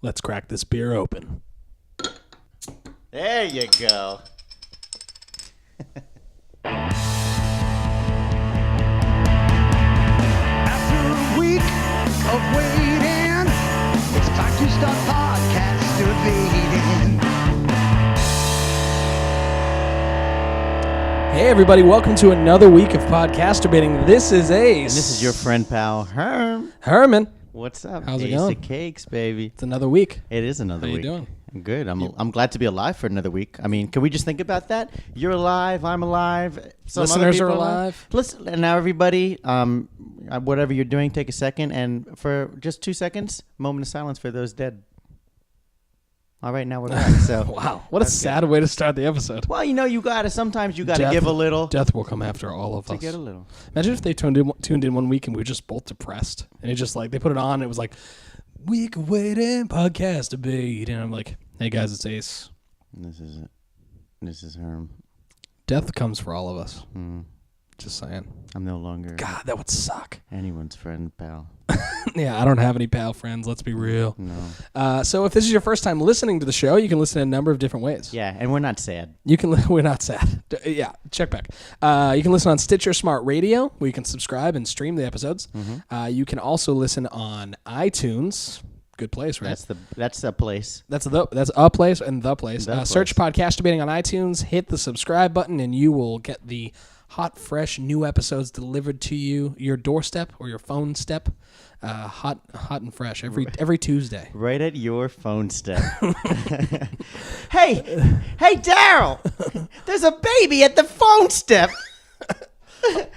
Let's crack this beer open. There you go. After a week of waiting, it's time to start podcasterbating. Hey everybody, welcome to another week of Podcasterbating. This is Ace. And this is your friend, pal, Herman. What's up? How's it Ace going? of Cakes, baby. It's another week. It is another How week. you doing? I'm good. I'm glad to be alive for another week. I mean, can we just think about that? You're alive. I'm alive. Some other Listeners people are alive. Listen, and now everybody, whatever you're doing, take a second and for just 2 seconds, moment of silence for those dead. All right, now we're back. So Wow, what a sad way to start the episode. well, sometimes you gotta give a little Death will come after all of to us. get a little. Imagine if they tuned in 1 week and we were just both depressed. And it just like, they put it on and it was like, week of waiting, Podcasterbating. And I'm like, hey guys, it's Ace. This is it. This is Herm. Death comes for all of us. Mm, Just saying. I'm no longer God, that would suck. anyone's friend, pal. Yeah, I don't have any pal friends. Let's be real. No. So if this is your first time listening to the show, you can listen in a number of different ways. Yeah, and we're not sad. You can. We're not sad. Yeah, check back. You can listen on Stitcher Smart Radio, where you can subscribe and stream the episodes. You can also listen on iTunes. Good place, right? That's the place. That's a place and the place. The Search place. Podcasterbating on iTunes. Hit the subscribe button, and you will get the hot, fresh new episodes delivered to you, your doorstep or your phone step. Hot and fresh every Tuesday. Right at your phone step. Hey, Daryl! There's a baby at the phone step.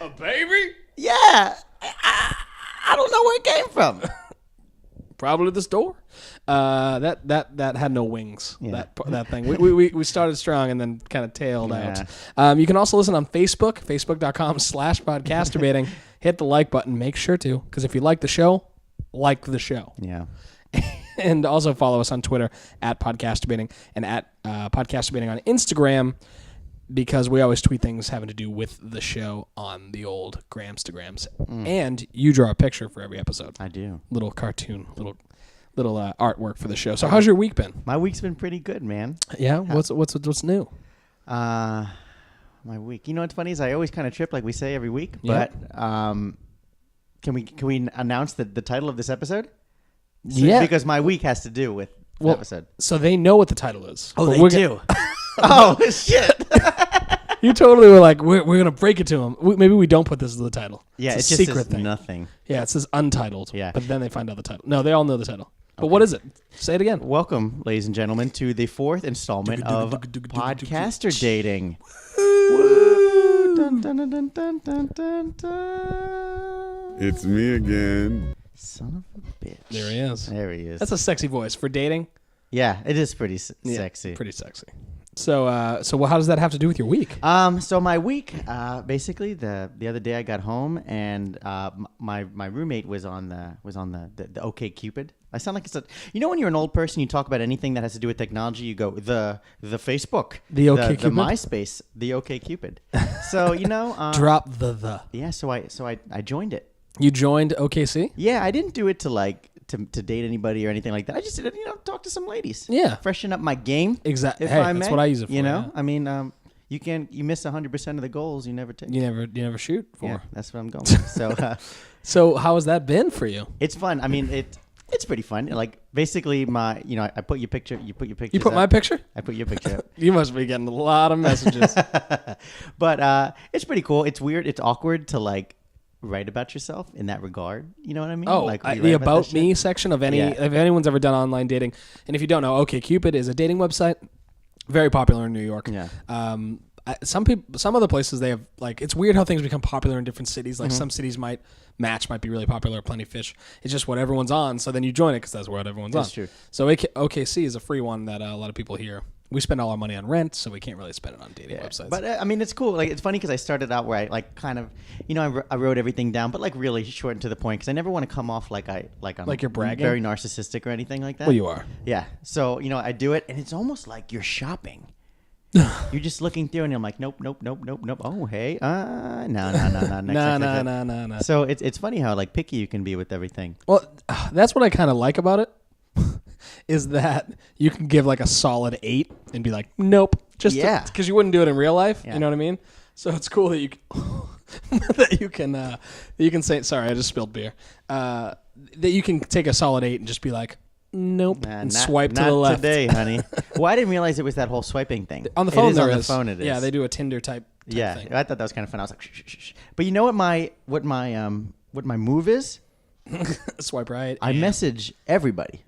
A baby? Yeah, I don't know where it came from. Probably the store. That had no wings. Yeah. That thing. We started strong and then kind of tailed out. You can also listen on Facebook, facebook.com/podcasterbating. Hit the like button. Make sure to, because if you like the show, like the show. Yeah. And also follow us on Twitter at Podcasterbating and at Podcasterbating on Instagram, because we always tweet things having to do with the show on the old Gramstagrams. And you draw a picture for every episode. I do. Little cartoon, little artwork for the show. So how's your week been? My week's been pretty good, man. Yeah, what's new? My week. You know what's funny is I always kind of trip like we say every week, Yep. but can we announce the title of this episode? Yeah. Because my week has to do with the episode. So they know what the title is. Oh, But they we're do. Oh shit! You totally were like, we're gonna break it to them. Maybe we don't put this as the title. Yeah, it's it a just secret says thing. nothing. Yeah, it says untitled. Yeah. But then they find out the title. No, they all know the title. But what is it? Say it again. Welcome, ladies and gentlemen, to the 4th installment of Podcaster Dating. Dun, dun, dun, dun, dun, dun, dun, dun. It's me again. Son of a bitch. There he is. There he is. That's a sexy voice for dating. Yeah, it is pretty Yeah, sexy. Pretty sexy. So how does that have to do with your week? So my week, basically, the other day I got home and my roommate was on the OK Cupid. I sound like when you're an old person, you talk about anything that has to do with technology, you go the Facebook, The OK the Cupid? MySpace, the OK Cupid. So Drop the. yeah. So I joined it. You joined OKC? Yeah, I didn't do it to date anybody or anything like that. I just did it, talk to some ladies. Yeah. Freshen up my game. Exactly. If Hey, I that's may. what I use it for. You know, yeah. I mean, you miss 100% of the goals you never take. You never shoot for. Yeah, that's what I'm going with. So So how has that been for you? it's fun. I mean, it's pretty fun. Like basically, I put your picture. You put your picture. You put my picture? I put your picture up. You must be getting a lot of messages. But it's pretty cool. It's weird. It's awkward to like write about yourself in that regard. You know what I mean? Oh, like when you the write about About that Me shit. section of Yeah. if anyone's ever done online dating. And if you don't know, OkCupid is a dating website, very popular in New York. Yeah. Some other places they have like, it's weird how things become popular in different cities. Like some cities might be really popular, Plenty of Fish. It's just what everyone's on. So then you join it because that's what everyone's That's on. true. So OKC is a free one that a lot of people hear. We spend all our money on rent, so we can't really spend it on dating websites. But I mean, it's cool. Like, it's funny because I started out where I like kind of, I wrote everything down, but like really short and to the point because I never want to come off like I'm Like you're bragging? very narcissistic or anything like that. Well, you are. Yeah. So I do it, and it's almost like you're shopping. You're just looking through, and I'm like, nope. Oh, hey, no. Next. So it's funny how like picky you can be with everything. Well, that's what I kind of like about it. is that you can give like a solid 8 and be like, nope, just because you wouldn't do it in real life. Yeah. You know what I mean? So it's cool that you that you can say, sorry, I just spilled beer. That you can take a solid 8 and just be like, nope, and swipe to the left. Not today, honey. Well, I didn't realize it was that whole swiping thing. On the phone, it is. It is. Yeah, they do a Tinder type yeah, thing. I thought that was kind of fun. I was like, shh. But you know what my move is? Swipe right. I message everybody.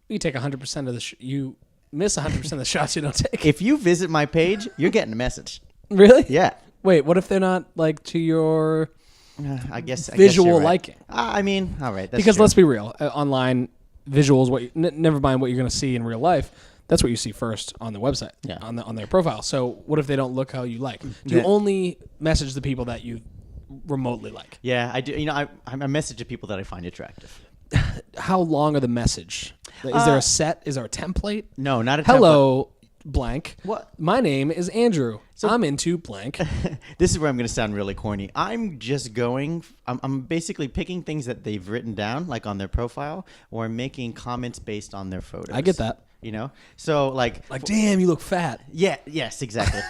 You take 100% of the you miss 100% of the shots you don't take. If you visit my page, you're getting a message. Really? Yeah. Wait, what if they're not like to your I guess visual you're right. liking? I mean, all right. That's because true. let's be real, online visuals. Never mind what you're going to see in real life. That's what you see first on the website, on their profile. So what if they don't look how you like? Do you only message the people that you remotely like? Yeah, I do. You know, I message the people that I find attractive. How long are the message? Is there a set? Is there a template? No, not a template. Hello, blank. What? My name is Andrew. So I'm into blank. This is where I'm going to sound really corny. I'm basically picking things that they've written down, like on their profile, or making comments based on their photos. I get that. You know? So, like, damn, you look fat. Yeah, yes, exactly.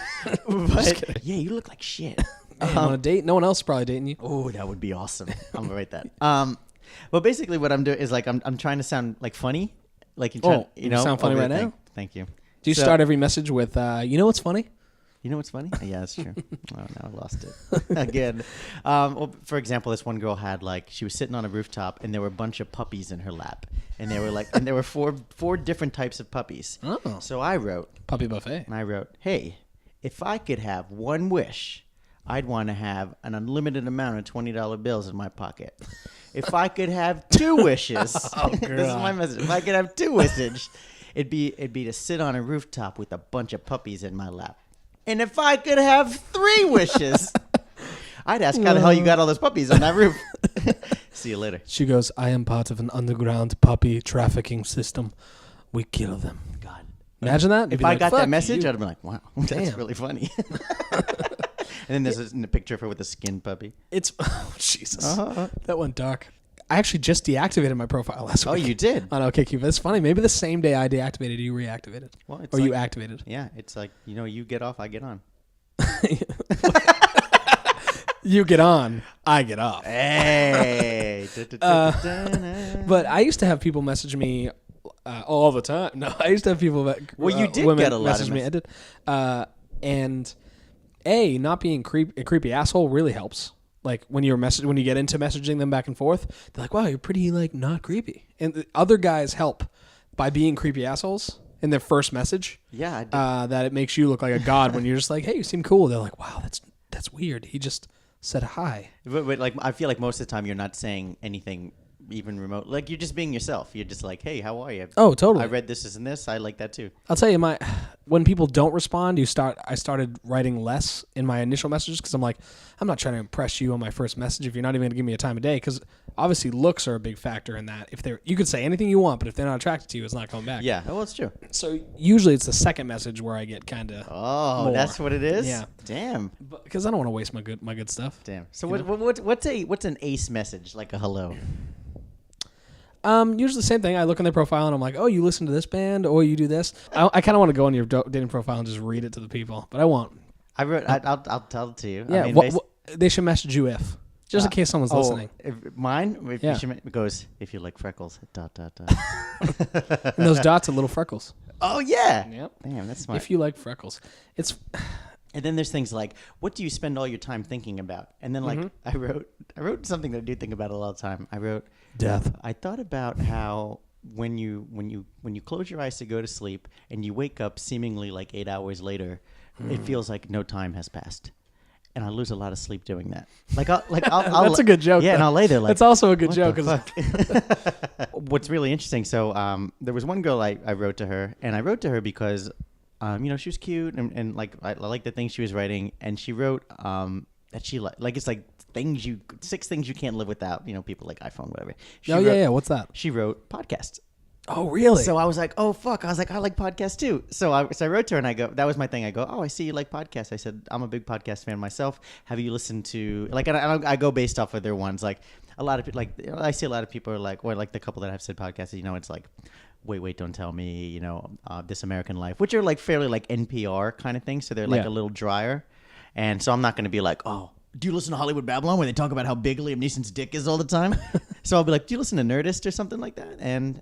But, yeah, you look like shit. Hey, on a date? No one else is probably dating you. Oh, that would be awesome. I'm going to write that. But basically what I'm doing is, like, I'm trying to sound, like, funny. Like, you sound funny right now? Thank you. Do you start every message with, you know what's funny? You know what's funny? Yeah, that's true. Oh, now I lost it again. Well, for example, this one girl had she was sitting on a rooftop and there were a bunch of puppies in her lap, and they were and there were four different types of puppies. Oh. So I wrote puppy buffet. And I wrote, hey, if I could have one wish, I'd want to have an unlimited amount of $20 bills in my pocket. If I could have 2 wishes, this is my message. If I could have 2 wishes, it'd be to sit on a rooftop with a bunch of puppies in my lap. And if I could have 3 wishes, I'd ask how the hell you got all those puppies on that roof. See you later. She goes, I am part of an underground puppy trafficking system. We kill them. God. Imagine that. If I got that message, I'd be like, wow, that's really funny. And then there's a picture of her with a skin puppy. Oh, Jesus. That went dark. I actually just deactivated my profile last week. Oh, you did? On OkCupid. That's funny. Maybe the same day I deactivated, you reactivated. Well, or you activated. Yeah, it's like, you get off, I get on. You get on, I get off. Hey. But I used to have people message me all the time. No, I used to have people that you did get a lot message of me. I did. And not being a creepy asshole really helps. Like when you get into messaging them back and forth, they're like, "Wow, you're pretty not creepy." And the other guys help by being creepy assholes in their first message. Yeah, that it makes you look like a god when you're just like, "Hey, you seem cool." They're like, "Wow, that's weird. He just said hi." But I feel like most of the time you're not saying anything even remote. Like, you're just being yourself. You're just like, hey, how are you? Oh, totally. I read this and this. I like that too. I'll tell you, when people don't respond, I started writing less in my initial messages because I'm like, I'm not trying to impress you on my first message if you're not even going to give me a time of day, because obviously looks are a big factor in that. You could say anything you want, but if they're not attracted to you, it's not coming back. Yeah, well, it's true. So usually it's the second message where I get kind of more. That's what it is? Yeah. Damn. Because I don't want to waste my good stuff. Damn. So what's an ace message, like a hello? Usually the same thing. I look on their profile and I'm like, oh, you listen to this band, or you do this. I kind of want to go on your dating profile and just read it to the people, but I won't. I'll tell it to you. Yeah, I mean, they should message you just in case someone's listening. It goes, if you like freckles, ... And those dots are little freckles. Oh yeah. Yep. Damn, that's smart. If you like freckles, it's. And then there's things like, what do you spend all your time thinking about? And then I wrote something that I do think about a lot of the time. I wrote death. I thought about how when you close your eyes to go to sleep and you wake up seemingly like 8 hours later, it feels like no time has passed. And I lose a lot of sleep doing that. I'll That's a good joke. Yeah, though. And I'll lay there like. It's also a good joke. What's really interesting? So there was one girl I wrote to her, and I wrote to her because she was cute and like I liked the things she was writing, and she wrote that she it's like 6 things you can't live without. People like iPhone, whatever. Yeah. What's that? She wrote podcasts. Oh, really? So I was like, oh, fuck. I was like, I like podcasts too. So I wrote to her and I go, that was my thing. I go, oh, I see you like podcasts. I said, I'm a big podcast fan myself. Have you listened to, and I go based off of their ones. Like, a lot of people like I see a lot of people are like, or like the couple that have said podcasts, it's like, wait, don't tell me, This American Life, which are like fairly like NPR kind of thing. So they're like a little drier. And so I'm not going to be like, oh, do you listen to Hollywood Babylon where they talk about how big Liam Neeson's dick is all the time? So I'll be like, do you listen to Nerdist or something like that? And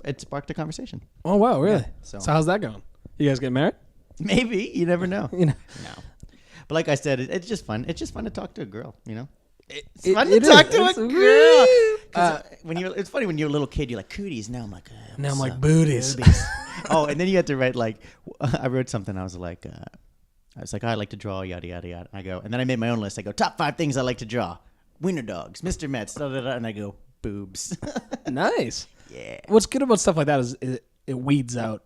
it sparked a conversation. Oh, wow, really? Yeah, so how's that going? You guys getting married? Maybe. You never know. No. But like I said, it's just fun. It's just fun to talk to a girl, It's fun to talk to a girl. It's funny when you're a little kid, you're like, cooties. Now I'm like, now I'm like, booties. Oh, and then you have to write like, I wrote something. I was like, I like to draw, yada, yada, yada. I go, and then I made my own list. I go, top 5 things I like to draw. Wiener dogs, Mr. Metz, da, da, da, and I go, boobs. Nice. Yeah. What's good about stuff like that is it weeds out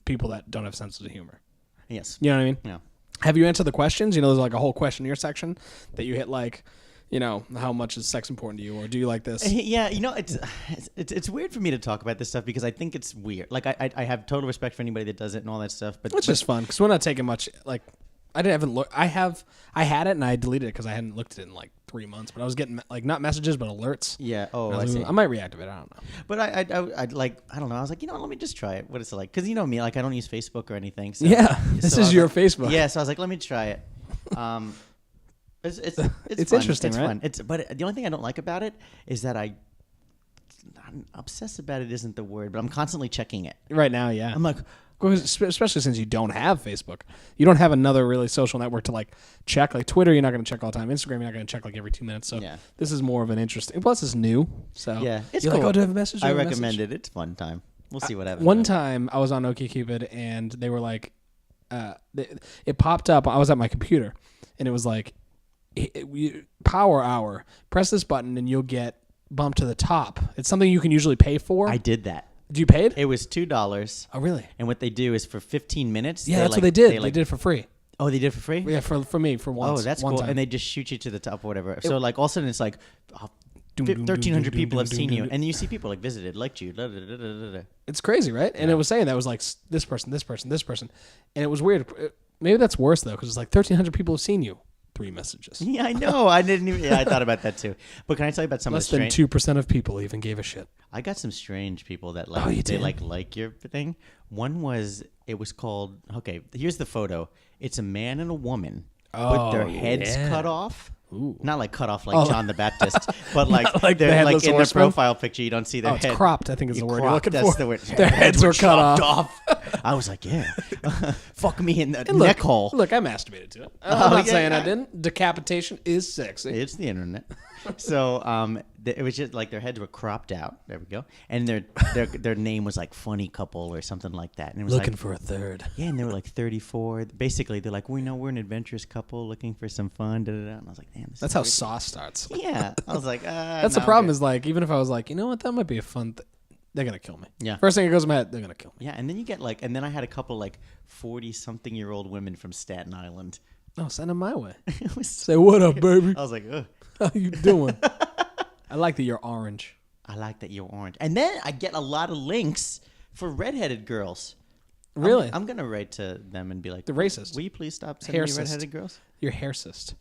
people that don't have sense of humor. Yes. You know what I mean? Yeah. Have you answered the questions? There's like a whole questionnaire section that you hit like, how much is sex important to you, or do you like this? Yeah, it's weird for me to talk about this stuff because I think it's weird. Like I have total respect for anybody that does it and all that stuff. But it's just fun because we're not taking much. Like I haven't looked. I had it and I deleted it because I hadn't looked at it in like 3 months. But I was getting like not messages but alerts. Yeah. Oh, I see. see. I might reactivate. I don't know. But I'd like, I don't know. I was like, let me just try it. What it's like, because me, like I don't use Facebook or anything. So, yeah, this is your like, Facebook. Yeah. So I was like, let me try it. It's fun. interesting, it's right? Fun. But the only thing I don't like about it is that I'm obsessed about it. Isn't the word, but I'm constantly checking it Right now, yeah. I'm like, especially since you don't have Facebook, you don't have another really social network to like check. Like Twitter, you're not going to check all the time. Instagram, you're not going to check like every 2 minutes. So this is more of an interesting. Plus, it's new. So yeah, it's you're cool. like, oh, do I have a message? I recommend it. It's fun time. We'll see what happens. One time, I was on OkCupid and they were like, it popped up. I was at my computer, and it was like, power hour. Press this button, and you'll get bumped to the top. It's something you can usually pay for. I did that. You paid? It was $2. Oh, really? And what they do is for 15 minutes. Yeah, that's what they did. They did it for free. Oh, they did it for free? Yeah, for me, for once. Oh, that's one cool. time. And they just shoot you to the top or whatever. So like all of a sudden it's like 1,300 people have seen you. And you see people like visited, liked you. Da, da, da, da, da. It's crazy, right? And it was saying that it was like this person, this person, this person. And it was weird. Maybe that's worse, though, because it's like 1,300 people have seen you. 3 messages. Yeah, I know. I didn't even. Yeah, I thought about that too. But can I tell you about some Less of the than 2% of people even gave a shit. I got some strange people that like. Oh, you they did? like your thing. One was it was called. Okay, here's the photo. It's a man and a woman, but their heads cut off. Ooh. Not like cut off like John the Baptist, but like the they're headless like in their horseman? profile picture. You don't see their It's head. cropped, I think is the word you're looking That's for. the word. Their heads were cut chopped off. I was like, yeah, fuck me in the And neck hole. Look, I masturbated to it. I'm not yeah, saying I yeah. didn't. Decapitation is sexy. It's the internet. So it was just like their heads were cropped out. There we go. And their name was like Funny Couple or something like that. And it was Looking like, for a third. yeah, and they were like 34. Basically, they're like, we know we're an adventurous couple looking for some fun. Da, da, da. And I was like, damn, this That's is how weird. Saw starts. Yeah, I was like, That's the problem. Is like, even if I was like, you know what, that might be a fun thing, they're gonna kill me. Yeah. First thing that goes in my head, they're gonna kill me. Yeah, and then you get like, and then I had a couple like 40-something-year-old women from Staten Island. No, send them my way. It was Say what up, baby. I was like, ugh. How you doing? I like that you're orange. I like that you're orange. And then I get a lot of links for redheaded girls. Really? I'm going to write to them and be like, The racist. will you please stop sending me Haircist. redheaded girls? You're hair cyst.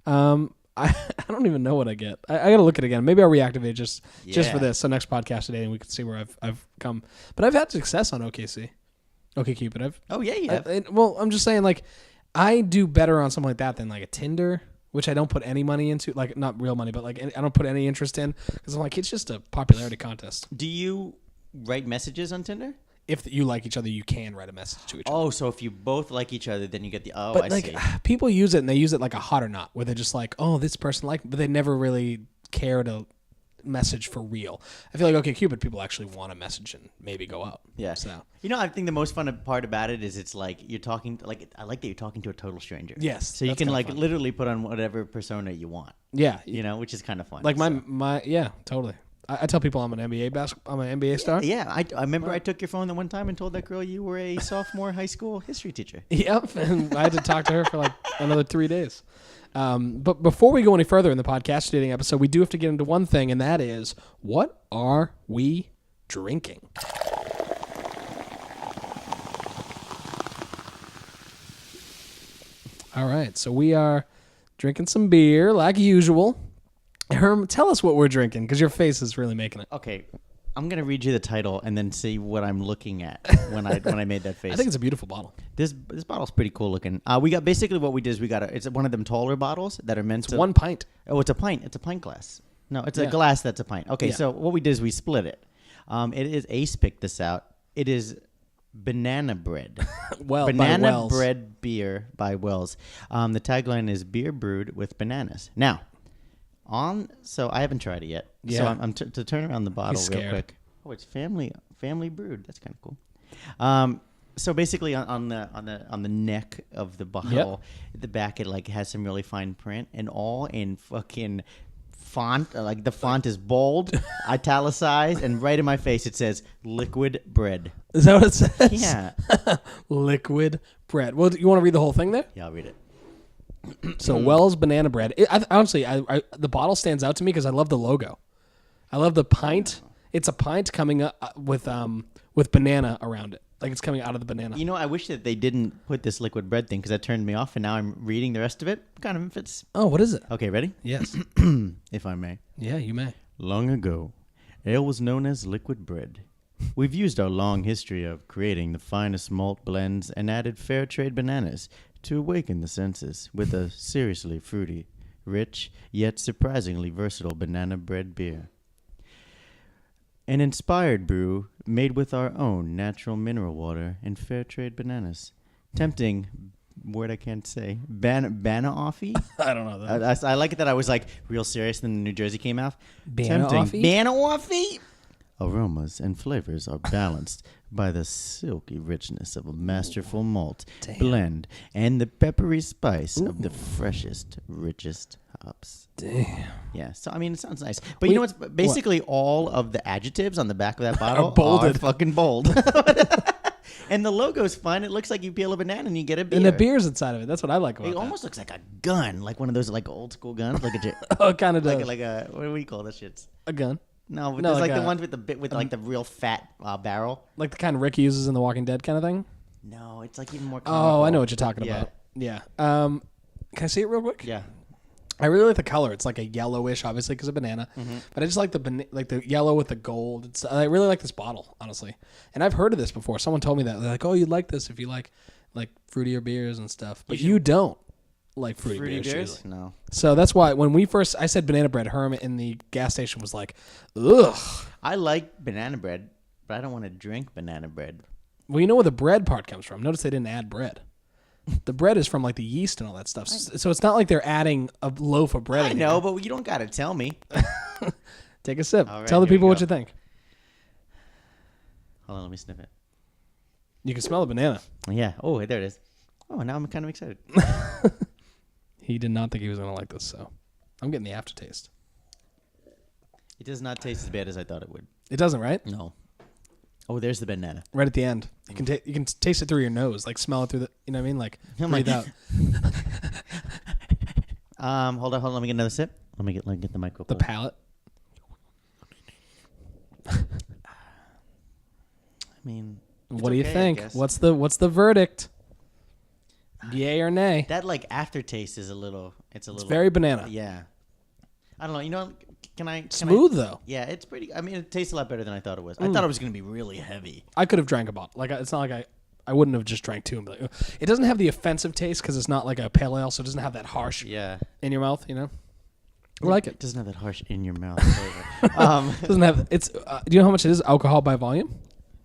I don't even know what I get. I gotta look at it again. Maybe I'll reactivate just for this. So next podcast today, and we can see where I've come. But I've had success on OkCupid. Oh, yeah, you have. Well, I'm just saying, like, I do better on something like that than like a Tinder, which I don't put any money into. Like, not real money, but like I don't put any interest in because I'm like, it's just a popularity contest. Do you write messages on Tinder? If you like each other, you can write a message to each other. Oh, so if you both like each other, then you get the, But I like see. people use it and they use it like a hot or not, where they're just like, oh, this person like, but they never really care to message for real. I feel like OkCupid, people actually want to message and maybe go out. Yeah. So I think the most fun part about it is it's like you're talking, like, I like that you're talking to a total stranger. Yes, So you that's can kinda like fun. literally put on whatever persona you want, yeah, which is kind of fun. like So- my yeah, totally. I tell people I'm an NBA star. Yeah, I remember I took your phone the one time and told that girl you were a sophomore high school history teacher. Yep, and I had to talk to her for like another 3 days. But before we go any further in the podcast dating episode, we do have to get into one thing, and that is, what are we drinking? All right, so we are drinking some beer like usual. Herm, tell us what we're drinking because your face is really making it. Okay, I'm gonna read you the title and then see what I'm looking at when I made that face. I think it's a beautiful bottle. This bottle's pretty cool looking. We got basically what we did is it's one of them taller bottles that are meant to 1 pint. Oh, it's a pint. It's a pint glass. No, it's a Yeah. glass that's a pint. Okay, Yeah. so what we did is we split it. It is Ace picked this out. It is banana bread. Well, by banana Wells. bread beer by Wells. The tagline is beer brewed with bananas. Now, so I haven't tried it yet. So Yeah. I'm to turn around the bottle He's real scared. quick. Oh, it's family brewed. That's kind of cool. So basically on the neck of the bottle, at the back it like has some really fine print and all in fucking font. Like the font is bold, italicized, and right in my face it says liquid bread. Is that what it says? Yeah. Liquid bread. Well, you want to read the whole thing there? Yeah, I'll read it. So Wells banana bread. Honestly, the bottle stands out to me because I love the logo. I love the pint. It's a pint coming up with banana around it, like it's coming out of the banana. You know, I wish that they didn't put this liquid bread thing because that turned me off, and now I'm reading the rest of it. Kind of fits. Oh, what is it? Okay, ready? Yes. If I may. Yeah, you may. Long ago, ale was known as liquid bread. We've used our long history of creating the finest malt blends and added fair trade bananas to awaken the senses with a seriously fruity, rich, yet surprisingly versatile banana bread beer. An inspired brew made with our own natural mineral water and fair trade bananas. Tempting word I can't say. Bana-offy? I don't know that. I like it that I was like real serious and then New Jersey came out. Bana-offy? Bana-offy? Aromas and flavors are balanced by the silky richness of a masterful malt blend and the peppery spice of the freshest, richest hops. Damn. Yeah, so I mean, it sounds nice. But you know what's basically all of the adjectives on the back of that bottle Are bolded. are fucking bold. And the logo's fun. It looks like you peel a banana and you get a beer. And the beer's inside of it. That's what I like about It that. almost looks like a gun, like one of those like old school guns, like a Oh, it kind of does. like a what do we call this shit? A gun. No, but No, there's like like the a- ones with the bit with like the real fat barrel. Like the kind Rick uses in The Walking Dead kind of thing? No, it's like even more. Oh, comical. I know what you're talking Yeah. about. Yeah. Can I see it real quick? Yeah. I really like the color. It's like a yellowish, obviously, because of banana. Mm-hmm. But I just like the yellow with the gold. I really like this bottle, honestly. And I've heard of this before. Someone told me that. They're like, "Oh, you'd like this if you like fruitier beers and stuff." But you don't like fruity beers. Usually. No. So that's why when I said banana bread, Herm in the gas station was like, "Ugh." I like banana bread, but I don't want to drink banana bread. Well, you know where the bread part comes from. Notice they didn't add bread. The bread is from like the yeast and all that stuff. So it's not like they're adding a loaf of bread. I in know, here. but you don't gotta tell me. Take a sip. All right, Tell the here we people what go. you think. Hold on, let me sniff it. You can smell the banana. Yeah. Oh, there it is. Oh, now I'm kind of excited. He did not think he was going to like this, so I'm getting the aftertaste. It does not taste as bad as I thought it would. It doesn't, right? No. Oh, there's the banana. Right at the end. You can taste it through your nose, like smell it through the, you know what I mean? Like I'm breathe like- out. Hold on. Let me get another sip. Let me get the microphone. The palate. I mean, it's What do you okay, I think? guess. What's the verdict? Yay or nay? That like aftertaste is a little. It's a It's little. very banana. Yeah. I don't know. You know, can I? Smooth though. Yeah, it's pretty. I mean, it tastes a lot better than I thought it was. I thought it was gonna be really heavy. I could have drank a bottle. Like it's not like I wouldn't have just drank two and be like, "Ugh." It doesn't have the offensive taste because it's not like a pale ale, so it doesn't have that harsh Yeah. in your mouth. You know, I like It it. doesn't have that harsh in your mouth flavor. It doesn't have it's. Do you know how much it is alcohol by volume?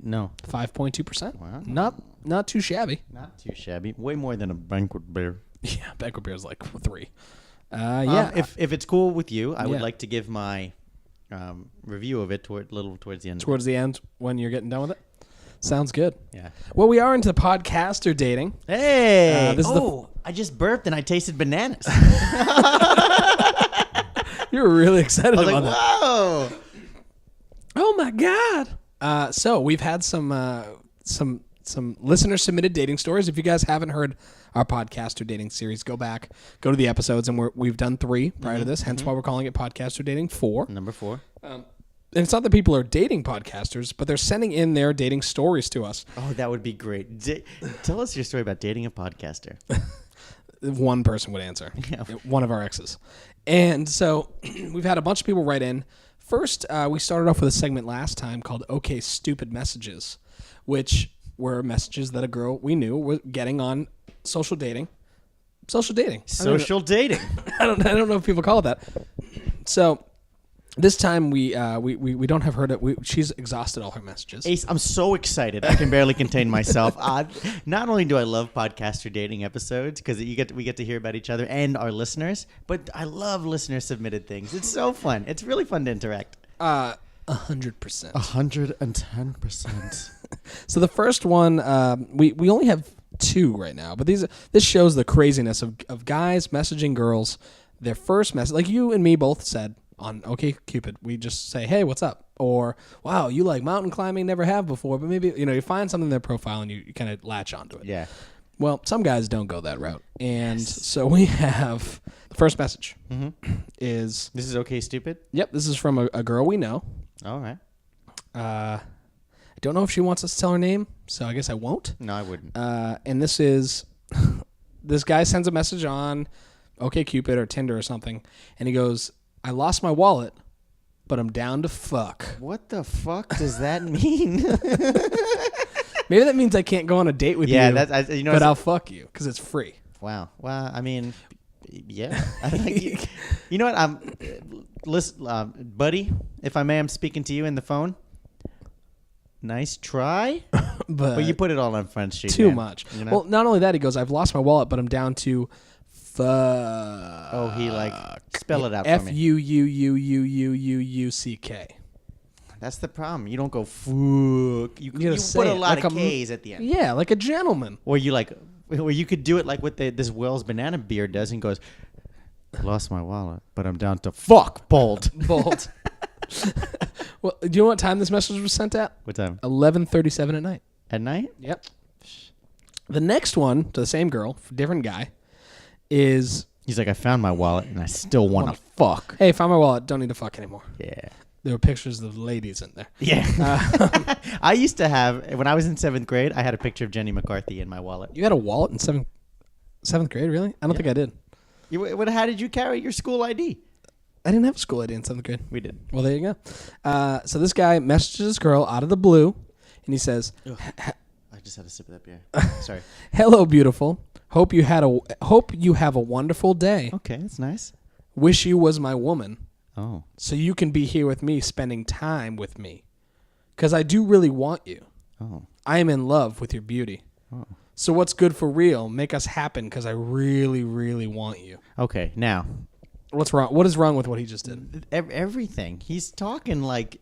No, 5.2%. Wow. Not too shabby. not too shabby. Way more than a banquet beer. Yeah, banquet beer is like 3. Yeah. If it's cool with you, I would Yeah. like to give my review of it towards the end. Towards the end when you're getting done with it. Sounds good. Yeah. Well, we are into podcaster dating. Hey. this is I just burped and I tasted bananas. You were really excited I was about like, that. whoa. Oh my god! So we've had some listener submitted dating stories. If you guys haven't heard our podcaster dating series, go back, go to the episodes, and we've done 3 prior to this. Hence why we're calling it podcaster dating 4. Number 4. And it's not that people are dating podcasters, but they're sending in their dating stories to us. Oh, that would be great. Tell us your story about dating a podcaster. one person would answer. Yeah. One of our exes. And so we've had a bunch of people write in. First, we started off with a segment last time called OK Stupid Messages, which were messages that a girl we knew was getting on social dating. Social dating. Social dating. I don't know if people call it that. So this time we don't have her to. She's exhausted all her messages. Ace, I'm so excited. I can barely contain myself. Not only do I love podcaster dating episodes because we get to hear about each other and our listeners, but I love listener submitted things. It's so fun. It's really fun to interact. 100%. 110%. So the first one, we only have 2 right now, but this shows the craziness of guys messaging girls. Their first message, like you and me both said on OkCupid, we just say, "Hey, what's up?" Or, "Wow, you like mountain climbing? Never have before." But maybe you find something in their profile and you kind of latch onto it. Yeah. Well, some guys don't go that route, and so we have the first message is This is okay, stupid. Yep, this is from a girl we know. All right. I don't know if she wants us to tell her name, so I guess I won't. No, I wouldn't. And this is this guy sends a message on OkCupid or Tinder or something, and he goes, "I lost my wallet, but I'm down to fuck." What the fuck does that mean? Maybe that means I can't go on a date with you. Yeah, but I'll fuck you because it's free. Wow. Well, I mean, yeah. You know what? Listen, buddy, if I may, I'm speaking to you in the phone. Nice try, but you put it all on Front Street. Too man. much. You know? Well, not only that, he goes, "I've lost my wallet, but I'm down to fuck." Oh, he spell it out for me. Fuuuuuuuuck. That's the problem. You don't go fuck. You put a lot of K's at the end. Yeah, like a gentleman. Or you could do it like what this Wells Banana Beer does and goes, "Lost my wallet, but I'm down to fuck." Bold. Bold. Well, do you know what time this message was sent at? What time? 11:37 at night. At night? Yep. The next one to the same girl, different guy, is He's like, "I found my wallet and I still want to fuck." "Hey, found my wallet. Don't need to fuck anymore." Yeah. There were pictures of ladies in there. Yeah. I used to have, when I was in 7th grade, I had a picture of Jenny McCarthy in my wallet. You had a wallet in seventh grade, really? I don't think I did. How did you carry your school ID? I didn't have a school ID in 7th grade. We did. Well, there you go. So this guy messages this girl out of the blue, and he says, I just had a sip of that beer. Sorry. "Hello, beautiful. Hope you have a wonderful day. Okay, that's nice. Wish you was my woman, Oh. so you can be here with me, spending time with me, because I do really want you. Oh. I am in love with your beauty. Oh. So what's good for real? Make us happen, because I really, really want you." Okay, now. What's wrong? What is wrong with what he just did? Everything. He's talking like,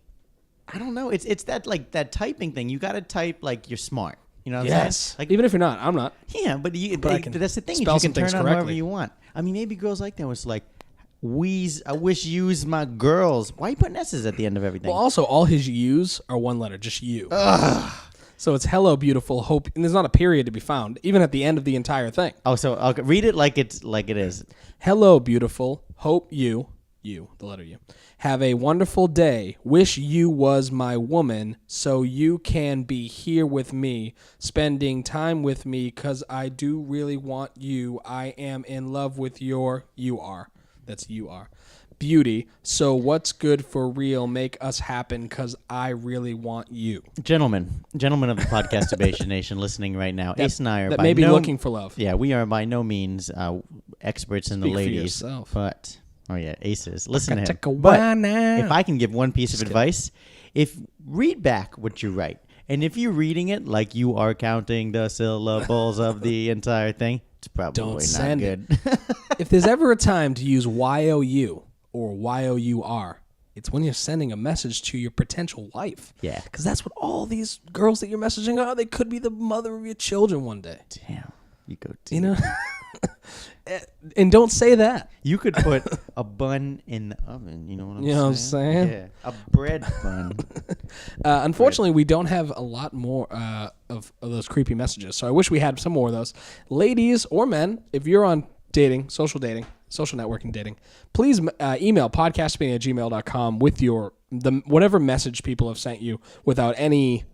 I don't know. It's that typing thing. You got to type like you're smart. You know what I'm saying? Like, even if you're not, I'm not. Yeah, but I can that's the thing. spell You some can turn things on whoever correctly. you want. I mean, maybe girls like that. Was like, I wish you's my girls. Why are you putting S's at the end of everything? Well, also, all his U's are one letter, just you. So it's "Hello, beautiful, hope," and there's not a period to be found, even at the end of the entire thing. Oh, so okay, read it like it is. "Hello, beautiful, hope you, the letter U, have a wonderful day. Wish you was my woman, so you can be here with me, spending time with me, 'cause I do really want you. I am in love with your beauty. So what's good for real? Make us happen, 'cause I really want you." Gentlemen of the Podcasterbating Nation listening right now, Ace and I are that by may be looking for love. Yeah, we are by no means experts in Speak the for ladies. yourself. But, oh yeah, Ace is. Listen to him. Take a But while now. if I can give one piece of advice, read back what you write. And if you're reading it like you are counting the syllables of the entire thing, it's probably Don't not send good. If there's ever a time to use YOU or YOUR, it's when you're sending a message to your potential wife. Yeah. Because that's what all these girls that you're messaging are. They could be the mother of your children one day. Damn. You go You know? And don't say that. You could put a bun in the oven. You know what I'm saying? You know what I'm saying? Yeah. A bread bun. Unfortunately, we don't have a lot more of those creepy messages. So I wish we had some more of those. Ladies or men, if you're on social networking dating, please email podcasterbating@gmail.com with whatever message people have sent you without anywhere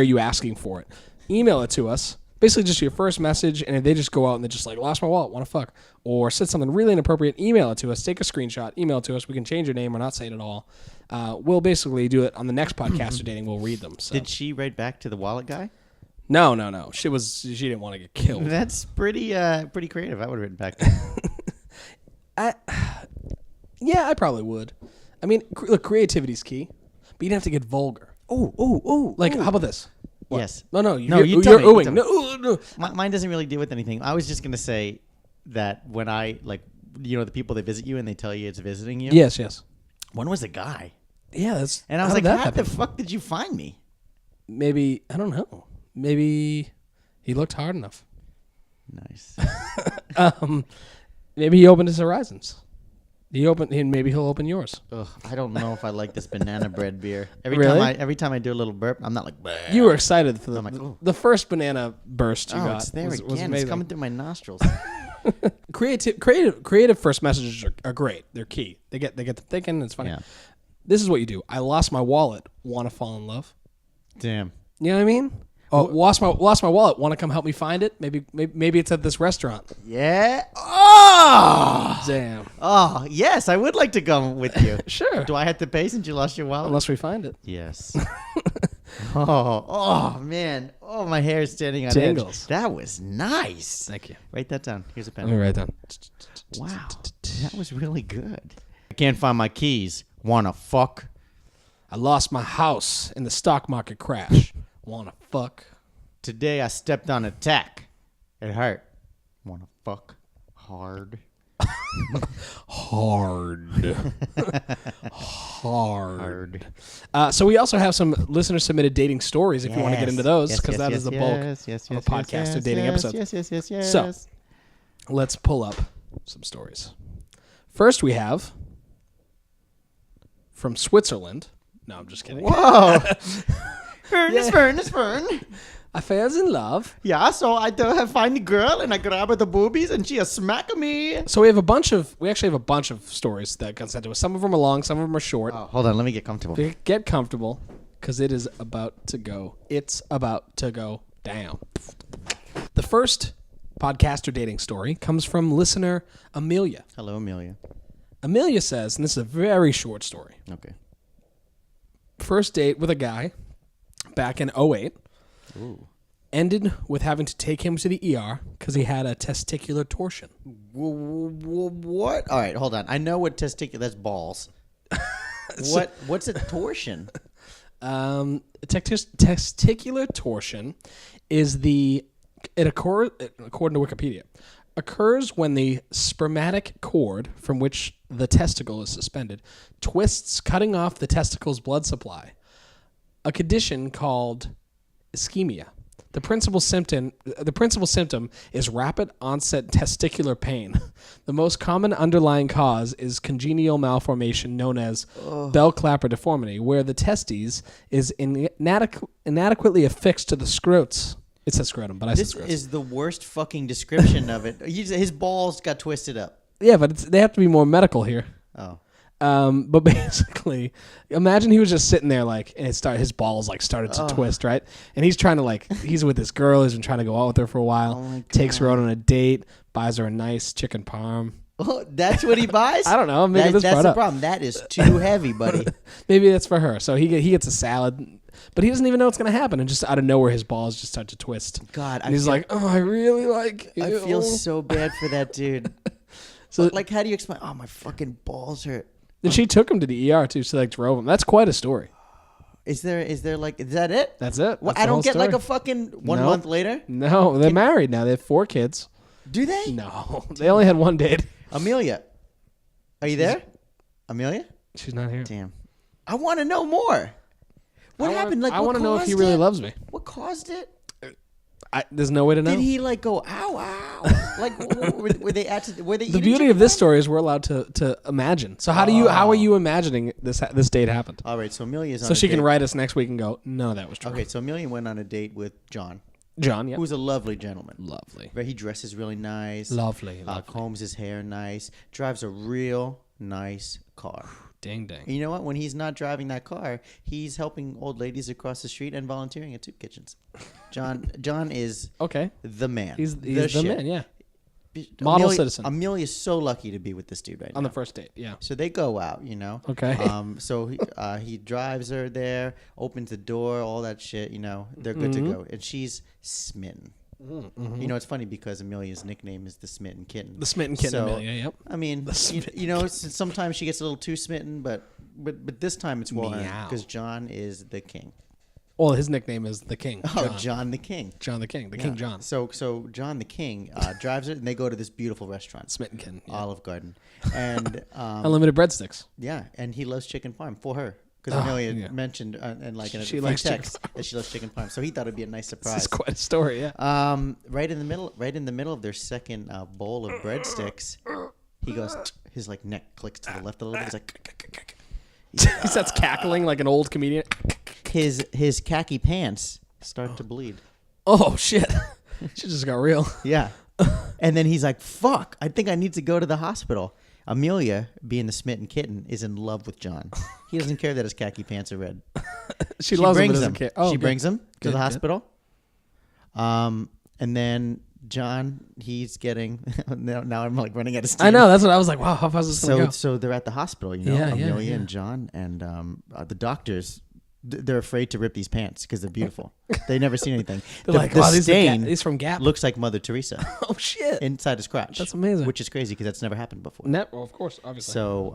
you asking for it. Email it to us. basically just your first message, and if they just go out and they're just like, lost my wallet, want to fuck, or said something really inappropriate, email it to us, take a screenshot, email it to us. We can change your name or not say it at all. We'll basically do it on the next Podcaster Dating. We'll read them. So. Did she write back to the wallet guy? No. She didn't want to get killed. That's pretty creative. I would have written back to her. Yeah, I probably would. I mean, look, creativity's key, but you'd have to get vulgar. Oh. Like, how about this? What? Yes. No, you you're tell me, you oohing. tell me. No. Mine doesn't really deal with anything. I was just going to say that when I, like, the people that visit you and they tell you it's visiting you. Yes. One was a guy. Yeah, that's. And I was how like, did that how happen? the fuck did you find me? Maybe, I don't know. Maybe he looked hard enough. Nice. Maybe he opened his horizons. Maybe he'll open yours. Ugh, I don't know if I like this banana bread beer. Really? Every time I do a little burp, I'm not like. Bleh. You were excited for I'm like, ooh. the first banana burst you got. It's there was again. amazing. It's coming through my nostrils. Creative first messages are great. They're key. They get them thinking. It's funny. Yeah. This is what you do. I lost my wallet. Want to fall in love? Damn. You know what I mean? Oh, lost my wallet. Want to come help me find it? Maybe it's at this restaurant. Yeah. Oh. Damn. Oh yes, I would like to go with you. Sure. Do I have to pay since you lost your wallet? Unless we find it. Yes. oh man. Oh, my hair is standing on Jingles. edge. That was nice. Thank you. Write that down. Here's a pen. Let me write down. Wow, that was really good. I can't find my keys. Wanna fuck? I lost my house in the stock market crash. Wanna fuck? Today I stepped on a tack. It hurt. Wanna fuck? Hard. Hard. So we also have some listener submitted dating stories if you want to get into those, because that is the bulk of a podcast dating episode. Yes. So let's pull up some stories. First we have from Switzerland. No, I'm just kidding. Whoa. Ernest Fern. I falls in love. Yeah, so I find the girl and I grab her the boobies and she a smack me. So we actually have a bunch of stories that got sent to us. Some of them are long, some of them are short. Oh, hold on, let me get comfortable. Get comfortable, because it is about to go. It's about to go down. The first podcaster dating story comes from listener Amelia. Hello, Amelia. Amelia says, and this is a very short story. Okay. First date with a guy back in 2008. Ooh. Ended with having to take him to the ER because he had a testicular torsion. What? All right, hold on. I know what testicular. That's balls. What's a torsion? Testicular torsion is it occurs, according to Wikipedia, occurs when the spermatic cord from which the testicle is suspended twists, cutting off the testicle's blood supply. A condition called ischemia. The principal symptom is rapid onset testicular pain. The most common underlying cause is congenital malformation known as bell clapper deformity, where the testes is inadequately affixed to the scrotes. It says scrotum, but I said scrotum. This is the worst fucking description of it. His balls got twisted up. Yeah, but they have to be more medical here. Oh. But basically, imagine he was just sitting there and his balls started to twist, right? And he's trying to he's with this girl, he's been trying to go out with her for a while, takes her out on a date, buys her a nice chicken parm. Oh, that's what he buys? I don't know. I'm making this that's part the up. problem. That is too heavy, buddy. Maybe that's for her. So he gets a salad, but he doesn't even know what's going to happen. And just out of nowhere, his balls just start to twist. God, and he's like, "Oh, I really like you." I feel so bad for that dude. So, how do you explain? Oh, my fucking balls hurt. And she took him to the ER too. She drove him. That's quite a story. Is that it? That's it. Well, That's I don't get story. a fucking 1 month later. No, they're married now. They have 4 kids. Do they? No, they only had 1 date. Amelia, are you there? Amelia? She's not here. Damn. I want to know more. What happened? I want to know if he really loves me. What caused it? There's no way to know. Did he go, ow? Were they actually? Were they? The beauty of this story is we're allowed to imagine. So how are you imagining this date happened? All right, so Amelia's on so a she date. can write us next week and go, no, that was true. Okay, so Amelia went on a date with John. John, yeah. Who's a lovely gentleman. Lovely. He dresses really nice. Lovely. Combs his hair nice. Drives a real nice car. Ding, ding. And you know what? When he's not driving that car, he's helping old ladies across the street and volunteering at soup kitchens. John is Okay. the man. He's the shit. man, yeah. Model citizen. Amelia's so lucky to be with this dude right now. On the first date, yeah. So they go out, you know. Okay. So he drives her there, opens the door, all that shit, you know. They're good to go. And she's smitten. Mm-hmm. You know, it's funny because Amelia's nickname is the Smitten Kitten. The smitten kitten, So, Amelia, yep. I mean, you know, sometimes she gets a little too smitten, but this time it's well earned Meow. because John is the king. Well, his nickname is the King. Oh, John the King. John the King. The Yeah. King John. So John the King drives it, and they go to this beautiful restaurant, Smitten Kitten. Yeah. Olive Garden, and Unlimited breadsticks. yeah, and he loves chicken parm for her because Oh, Amelia yeah. mentioned in like in a She few likes chicken text that she loves chicken parm. So he thought it'd be a nice This surprise. is quite a story, yeah. Right in the middle of their second bowl of breadsticks, he goes. His like neck clicks to the left a little bit. He's like, He starts cackling like an old comedian. his khaki pants start to bleed. Oh, shit. She just got real. Yeah. And then he's like, fuck, I think I need to go to the hospital. Amelia, being the smitten kitten, is in love with John. He doesn't care that his khaki pants are red. She loves him, but brings doesn't him. care. Oh, She good. brings him to Good, the good. hospital. And then John, he's getting... now I'm like running out of steam. I know. That's what I was like. Wow, how fast is this going to go? So they're at the hospital, you know, Yeah, Amelia yeah. and John, and the doctors, they're afraid to rip these pants because they're beautiful. They've never seen anything. They're the like, the wow, stain these from Gap. looks like Mother Teresa Oh, shit. inside his crotch. That's amazing. Which is crazy because that's never happened before. Well, of course, obviously. So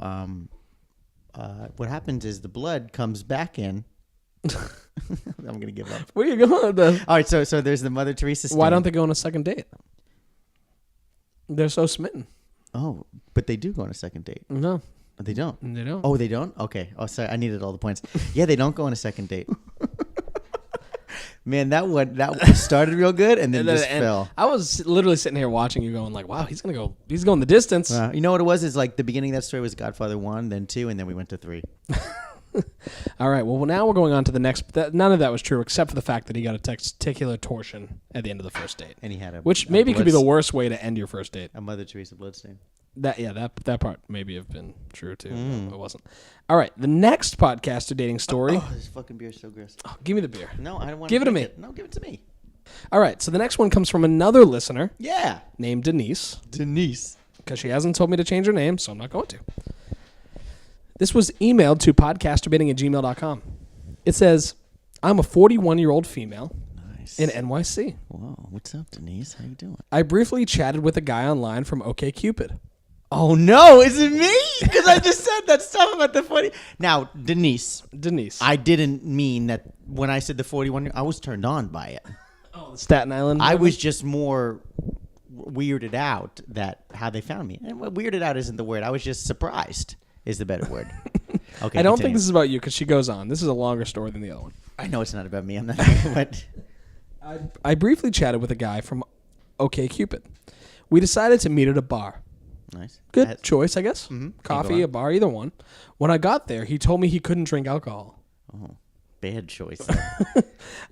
what happens is the blood comes back in. I'm gonna give up. Where you going with this? All right, so there's the Mother Teresa stain. Why don't they go on a second date? They're so smitten. Oh, but they do go on a second date. No, They don't. they don't. Oh, they don't? Okay. Oh, sorry. I needed all the points. Yeah, they don't go on a second date. Man, that started real good and then just fell. I was literally sitting here watching you going like, wow, he's going the distance. You know what it was? Is like the beginning of that story was Godfather 1, then 2, and then we went to 3. All right. Well, now we're going on to the next. None of that was true except for the fact that he got a testicular torsion at the end of the first date. And he had Which maybe could be the worst way to end your first date. a Mother Teresa bloodstain. That part maybe have been true too. No, it wasn't. All right. The next podcaster dating story. Oh, this fucking beer is so gross. Oh, give me the beer. No, I don't want Give it to drink me. No, give it to me. All right. So the next one comes from another listener Yeah. named Denise. Denise. Because she hasn't told me to change her name, so I'm not going to. This was emailed to podcasterbating@gmail.com. It says, I'm a 41-year-old female Nice. in NYC. Whoa, what's up, Denise? How you doing? I briefly chatted with a guy online from OkCupid. Oh, no. Is it me? Because I just said that stuff about the 40. Now, Denise, I didn't mean that when I said the 41, I was turned on by it. Oh, Staten Island. I was just more weirded out that how they found me. And weirded out isn't the word. I was just surprised is the better word. Okay, I don't continue. think this is about you because she goes on. This is a longer story than the other one. I know it's not about me. I'm not. But I briefly chatted with a guy from OkCupid. We decided to meet at a bar. nice. Good choice, I guess. Can't Coffee, go a bar, either one. When I got there, he told me he couldn't drink alcohol. Oh, bad choice.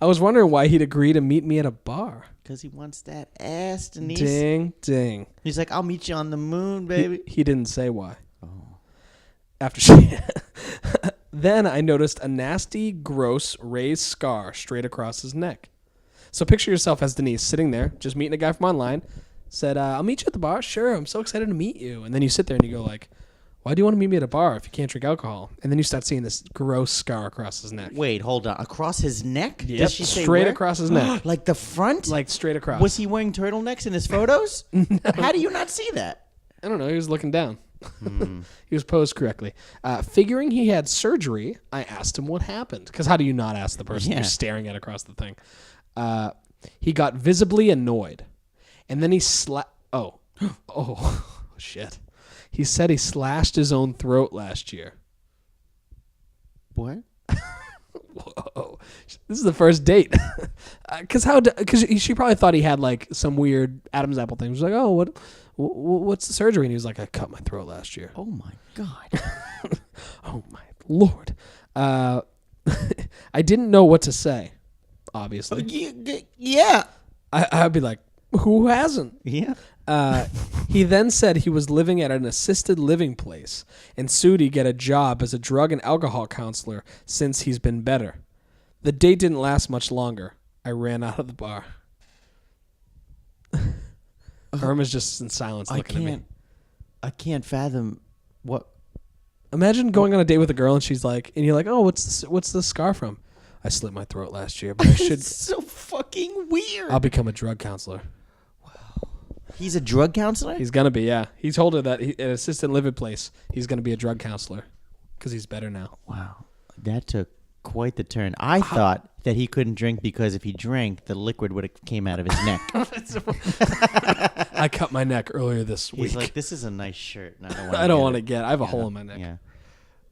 I was wondering why he'd agree to meet me at a bar. Because he wants that ass, Denise. Ding, ding. He's like, I'll meet you on the moon, baby. He didn't say why. Oh. After she... Then I noticed a nasty, gross, raised scar straight across his neck. So picture yourself as Denise sitting there, just meeting a guy from online, said, I'll meet you at the bar. Sure, I'm so excited to meet you. And then you sit there and you go like, why do you want to meet me at a bar if you can't drink alcohol? And then you start seeing this gross scar across his neck. Wait, hold on. Across his neck? Yep, Does she say straight where? across his neck. Like the front? Like straight across. Was he wearing turtlenecks in his photos? How do you not see that? I don't know. He was looking down. He was posed correctly. Figuring he had surgery, I asked him what happened. Because how do you not ask the person you're staring at across the thing? He got visibly annoyed. And then he Oh, shit. He said he slashed his own throat last year. What? Whoa. This is the first date. Because she probably thought he had like some weird Adam's apple thing. She was like, oh, what's the surgery? And he was like, I cut my throat last year. Oh, my God. Oh, my Lord. I didn't know what to say, obviously. Yeah. I'd be like, who hasn't? Yeah. He then said he was living at an assisted living place and sued he get a job as a drug and alcohol counselor since he's been better. The date didn't last much longer. I ran out of the bar. Irma's just in silence looking at me. I can't fathom what. Imagine going on a date with a girl and she's like, and you're like, oh, what's this scar from? I slit my throat last year, but I should. It's so fucking weird. I'll become a drug counselor. He's a drug counselor? He's gonna be, yeah. He told her that at an assisted living place, he's gonna be a drug counselor because he's better now. Wow, that took quite the turn. I thought that he couldn't drink because if he drank, the liquid would have came out of his neck. I cut my neck earlier this week. He's like, this is a nice shirt. And I don't want to get. I have a hole in my neck. Yeah.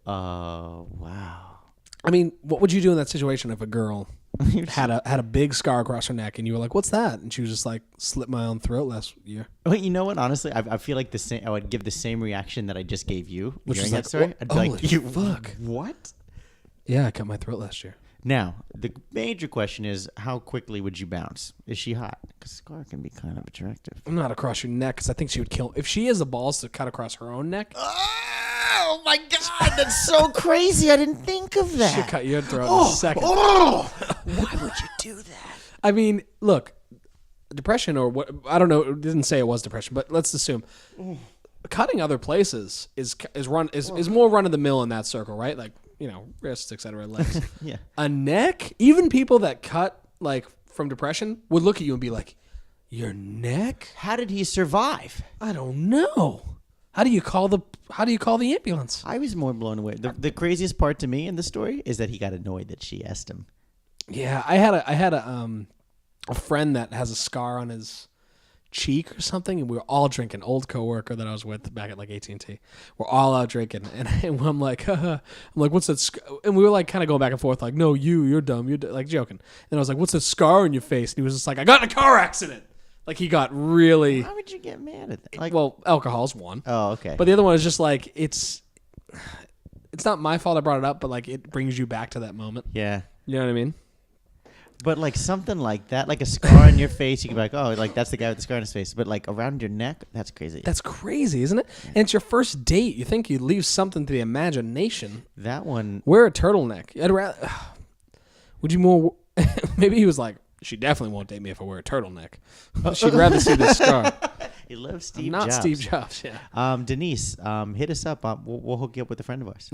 Wow. I mean, what would you do in that situation if a girl had a big scar across her neck and you were like, "What's that?" and she was just like, "Slit my own throat last year." Well, you know what? Honestly, I feel like the same. I would give the same reaction that I just gave you. Which is that like, story. I'd be like, holy "You fuck. What?" Yeah, I cut my throat last year. Now, the major question is, how quickly would you bounce? Is she hot? Because scar can be kind of attractive. I'm not across your neck because I think she would kill. If she has the balls to cut across her own neck, Oh my God, that's so crazy! I didn't think of that. she'll cut your throat in a second. Why would you do that? I mean, look, depression or what? I don't know. It didn't say it was depression, but let's assume cutting other places is more run of the mill in that circle, right? Like, you know, wrists, etc., legs. Yeah. A neck. Even people that cut like from depression would look at you and be like, "Your neck? How did he survive? I don't know. How do you call the ambulance?" I was more blown away. The craziest part to me in the story is that he got annoyed that she asked him. Yeah, I had a friend that has a scar on his cheek or something, and we were all drinking. Old coworker that I was with back at like AT&T. We're all out drinking, and I'm like, what's that? And we were like kind of going back and forth, like, no, you're dumb, like joking. And I was like, what's that scar on your face? And he was just like, I got in a car accident. Like he got really. Why would you get mad at that? Like, well, alcohol's one. Oh, okay. But the other one is just like it's not my fault I brought it up, but like it brings you back to that moment. Yeah. You know what I mean? But like something like that, like a scar on your face, you can be like, oh, like that's the guy with the scar on his face. But like around your neck, that's crazy. That's crazy, isn't it? And it's your first date. You think you'd leave something to the imagination. That one. Wear a turtleneck. I'd rather. Would you more? Maybe he was like, she definitely won't date me if I wear a turtleneck. She'd rather see this scar. He loves Steve Not Jobs. Steve Jobs, yeah. Denise, hit us up. We'll hook you up with a friend of ours.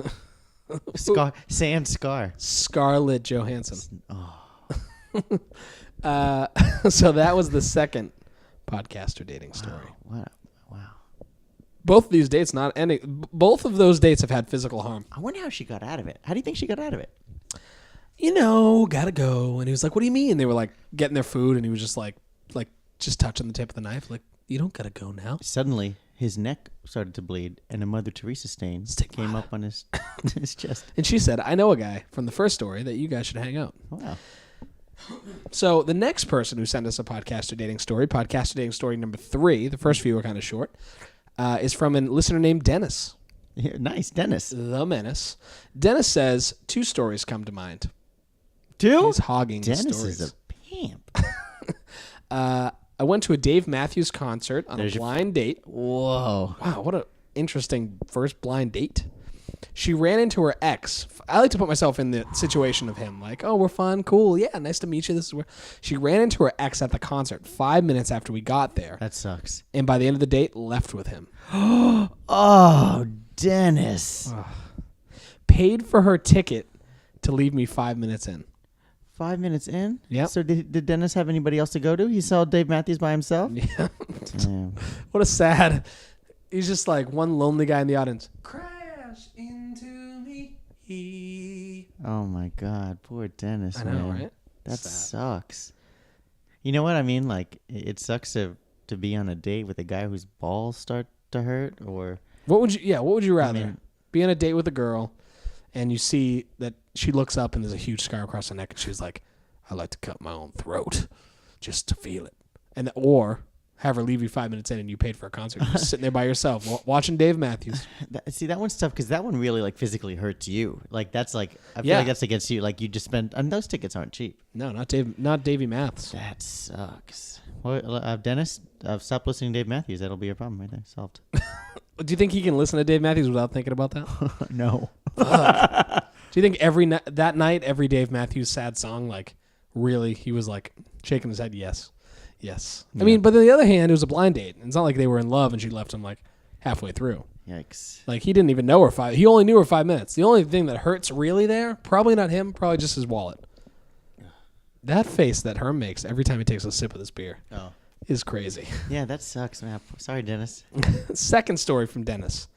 Scar. Scarlett Johansson. Oh. So that was the second podcaster dating story. Wow. Both of these dates not ending. Both of those dates have had physical harm. I wonder how she got out of it. How do you think she got out of it? You know, gotta go. And he was like, what do you mean? They were like getting their food, and he was just like just touching the tip of the knife. Like, you don't gotta go now. Suddenly, his neck started to bleed, and a Mother Teresa stain came up on his his chest. And she said, I know a guy from the first story that you guys should hang out. Wow. So the next person who sent us a podcaster dating story number 3, the first few were kind of short, is from a listener named Dennis. Yeah, nice, Dennis. The Menace. Dennis says, 2 stories come to mind. 2? He's hogging Dennis stories. is a pimp. I went to a Dave Matthews concert on a blind date. Whoa. Wow, what an interesting first blind date. She ran into her ex. I like to put myself in the situation of him. Like, oh, we're fun, cool, yeah, nice to meet you. This is where she ran into her ex at the concert 5 minutes after we got there. That sucks. And by the end of the date, left with him. Oh, Dennis. Paid for her ticket to leave me 5 minutes in. 5 minutes in? Yep. So did Dennis have anybody else to go to? He saw Dave Matthews by himself? Yeah. Damn. What a sad. He's just like one lonely guy in the audience. Crash into me. Oh my God, poor Dennis. I know, man. right? That Sad. sucks. You know what I mean? Like, it sucks to be on a date with a guy whose balls start to hurt, or What would you rather? mean- Be on a date with a girl and you see that she looks up and there's a huge scar across her neck and she's like, I like to cut my own throat just to feel it. And or have her leave you 5 minutes in and you paid for a concert. You're just sitting there by yourself watching Dave Matthews. See, that one's tough because that one really like physically hurts you. Like that's like I feel Yeah. like that's against you. Like you just spent, and those tickets aren't cheap. No, not Davey Maths. That sucks. Well, Dennis, stop listening to Dave Matthews. That'll be your problem right there. Solved. Do you think he can listen to Dave Matthews without thinking about that? No. Do you think that night, every Dave Matthews sad song, like, really, he was, like, shaking his head, yes. Yes. Yeah. I mean, but on the other hand, it was a blind date. It's not like they were in love and she left him, like, halfway through. Yikes. Like, he didn't even know her he only knew her 5 minutes. The only thing that hurts really there, probably not him, probably just his wallet. That face that Herm makes every time he takes a sip of this beer is crazy. Yeah, that sucks, man. Sorry, Dennis. Second story from Dennis.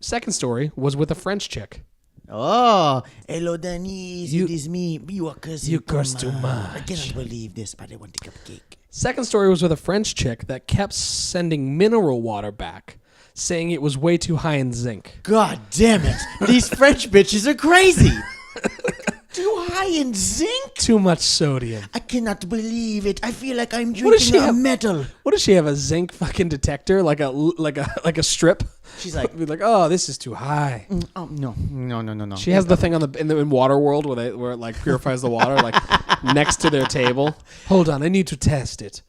Second story was with a French chick. Oh, hello, Dennis. You- It is me. You are cursing. You curse too I much. cannot believe this, but I want a cupcake. Second story was with a French chick that kept sending mineral water back, saying it was way too high in zinc. God damn it. These French bitches are crazy. Too high in zinc? Too much sodium. I cannot believe it. I feel like I'm What does she drinking a have? metal. What does she have? A zinc fucking detector, like a strip. She's like, Be like, oh, this is too high. oh, no. She has the thing on in water world where it like purifies the water, like next to their table. Hold on, I need to test it.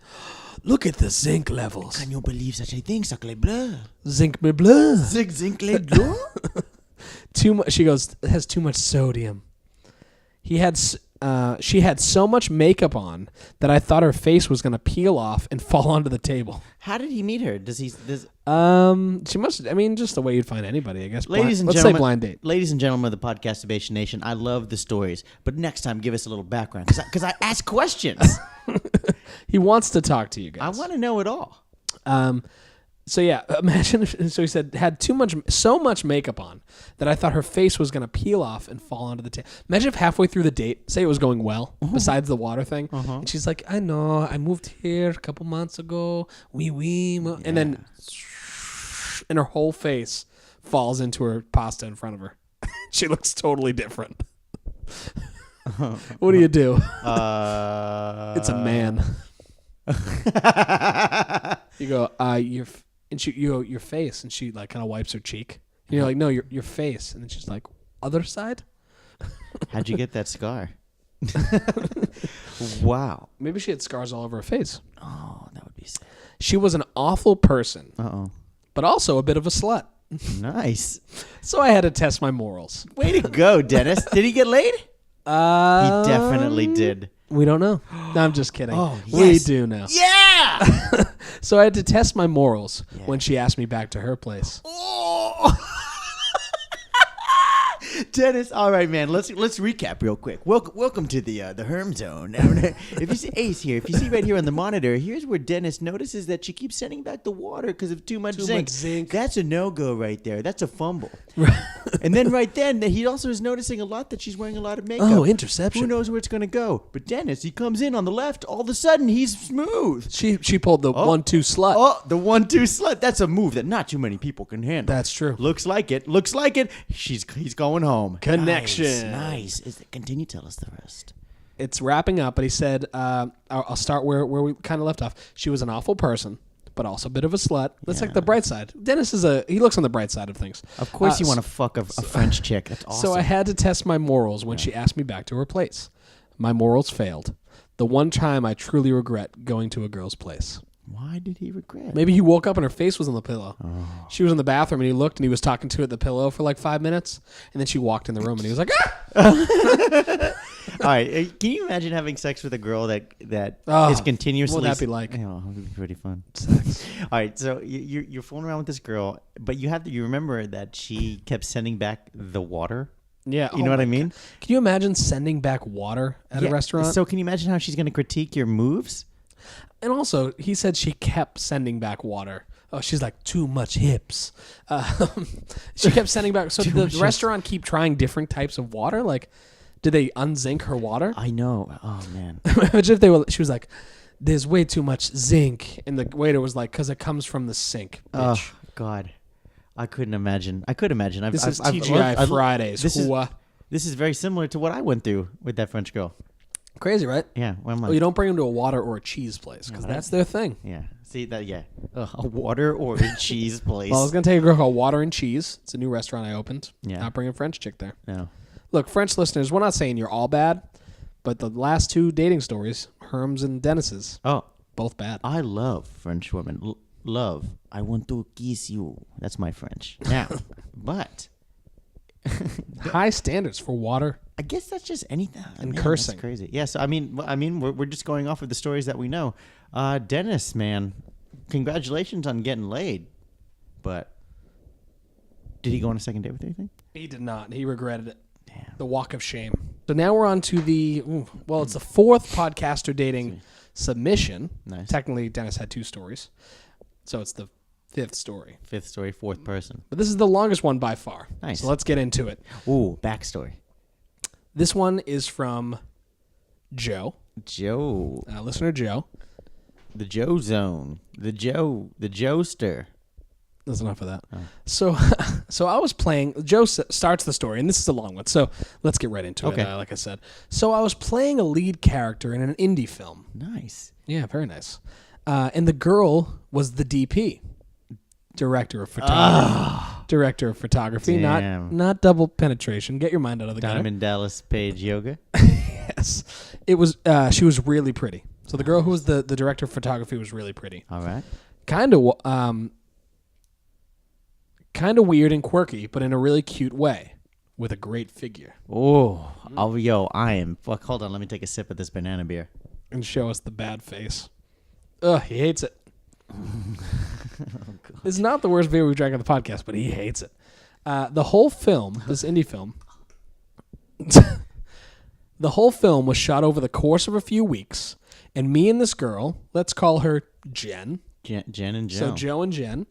Look at the zinc levels. Can you believe such a thing, sacre bleu? Zinc me bleu. Zinc le bleu? Too much. She goes, it has too much sodium. She had so much makeup on that I thought her face was gonna peel off and fall onto the table. How did he meet her? She must. I mean, just the way you'd find anybody, I guess. Ladies and Let's gentlemen, say blind date. Ladies and gentlemen of the Podcasterbating Nation, I love the stories, but next time give us a little background because I ask questions. He wants to talk to you I guys. want to know it all. So yeah, imagine. So he said had so much makeup on that I thought her face was gonna peel off and fall onto the table. Imagine if halfway through the date, say it was going well, besides the water thing, and she's like, "I know, I moved here a couple months ago, and then, and her whole face falls into her pasta in front of her. She looks totally different. What do you do? It's a man. You go, you go, your face, and she like kind of wipes her cheek. And you're like, no, your face, and then she's like, other side. How'd you get that scar? Wow. Maybe she had scars all over her face. Oh, that would be sad. She was an awful person, Uh-oh. but also a bit of a slut. Nice. So I had to test my morals. Way to go, Dennis. Did he get laid? He definitely did. We don't know. No, I'm just kidding. Oh, We yes. do know. Yeah. So I had to test my morals when she asked me back to her place. Oh. Dennis, all right, man. Let's recap real quick. Welcome to the Herm Zone. If you see Ace here, if you see right here on the monitor, here's where Dennis notices that she keeps sending back the water because of too much zinc. That's a no-go right there. That's a fumble. And then right then, he also is noticing a lot that she's wearing a lot of makeup. Oh, interception. Who knows where it's going to go? But Dennis, he comes in on the left. All of a sudden, he's smooth. She pulled the 1-2 slut. Oh, the 1-2 slut. That's a move that not too many people can handle. That's true. Looks like it. He's going home. Connection. Nice. Continue. Tell us the rest. It's wrapping up, but he said, I'll start where we kind of left off. She was an awful person, but also a bit of a slut. That's like the bright side. Dennis he looks on the bright side of things. Of course, you want to fuck a French chick. That's awesome. So I had to test my morals when she asked me back to her place. My morals failed. The one time I truly regret going to a girl's place. Why did he regret? Maybe he woke up and her face was on the pillow. Oh. She was in the bathroom and he looked and he was talking to her at the pillow for like 5 minutes. And then she walked in the room and he was like, ah! All right. Can you imagine having sex with a girl that is continuously? What would that be like? Oh, it would be pretty fun. Sex. All right. So you're fooling around with this girl, but you remember that she kept sending back the water. Yeah. You know what I mean? God. Can you imagine sending back water at a restaurant? So can you imagine how she's going to critique your moves? And also, he said she kept sending back water. Oh, she's like, too much hips. She kept sending back. So did the restaurant keep trying different types of water? Like, did they unzinc her water? I know. Oh, man. Imagine if she was like, there's way too much zinc. And the waiter was like, because it comes from the sink, bitch. Oh, God. I couldn't imagine. I could imagine. This is TGI Fridays. This is very similar to what I went through with that French girl. Crazy, right? Yeah. Well, Well, you don't bring them to a water or a cheese place because that's their thing. Yeah. See that? Yeah. A water or a cheese place. Well, I was going to take a girl called Water and Cheese. It's a new restaurant I opened. Yeah. Not bringing a French chick there. No. Look, French listeners, we're not saying you're all bad, but the last two dating stories, Herm's and Dennis's. Oh. Both bad. I love French women. Love. I want to kiss you. That's my French. Now, but High standards for water. I guess that's just anything. And cursing. That's crazy. Yes, I mean, we're just going off of the stories that we know. Dennis, man, congratulations on getting laid. But did he go on a second date with anything? He did not. He regretted it. Damn. The walk of shame. So now we're on to it's the fourth podcaster dating submission. Nice. Technically, Dennis had 2 stories. So it's the 5th story. 5th story, 4th person. But this is the longest one by far. Nice. So let's get into it. Ooh, backstory. This one is from Joe. Joe. Listener Joe. The Joe Zone. The Joester. That's enough of that. Oh. So I was playing. Joe starts the story, and this is a long one. So let's get right into Okay. it. Like I said, so I was playing a lead character in an indie film. Nice. Yeah, very nice. And the girl was the DP, director of photography. Director of photography, Damn. not double penetration. Get your mind out of the gutter. Diamond Dallas Page Yoga. Yes, it was. She was really pretty. So the girl who was the director of photography was really pretty. All right. Kind of weird and quirky, but in a really cute way, with a great figure. Oh, I am. Fuck. Hold on. Let me take a sip of this banana beer. And show us the bad face. Ugh, he hates it. It's not the worst beer we've drank on the podcast, but he hates it. The whole film, this indie film, the whole film was shot over the course of a few weeks, and me and this girl, let's call her Jen. Jen and Joe. So Joe and Jen,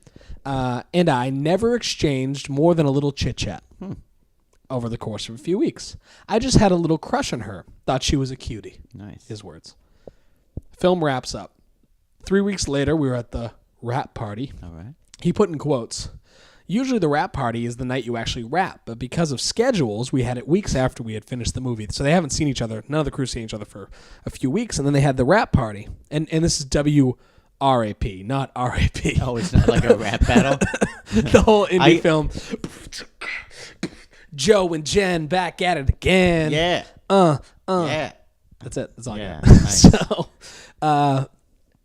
and I never exchanged more than a little chit-chat over the course of a few weeks. I just had a little crush on her. Thought she was a cutie. Nice. His words. Film wraps up. 3 weeks later, we were at the rap party. All right. He put in quotes, usually the rap party is the night you actually rap, but because of schedules, we had it weeks after we had finished the movie. So they haven't seen each other. None of the crew seen each other for a few weeks, and then they had the rap party. And this is WRAP, not RAP. Oh, it's not like a rap battle? The whole indie film. Joe and Jen back at it again. Yeah. Yeah. That's it. That's all Yeah, I got. nice.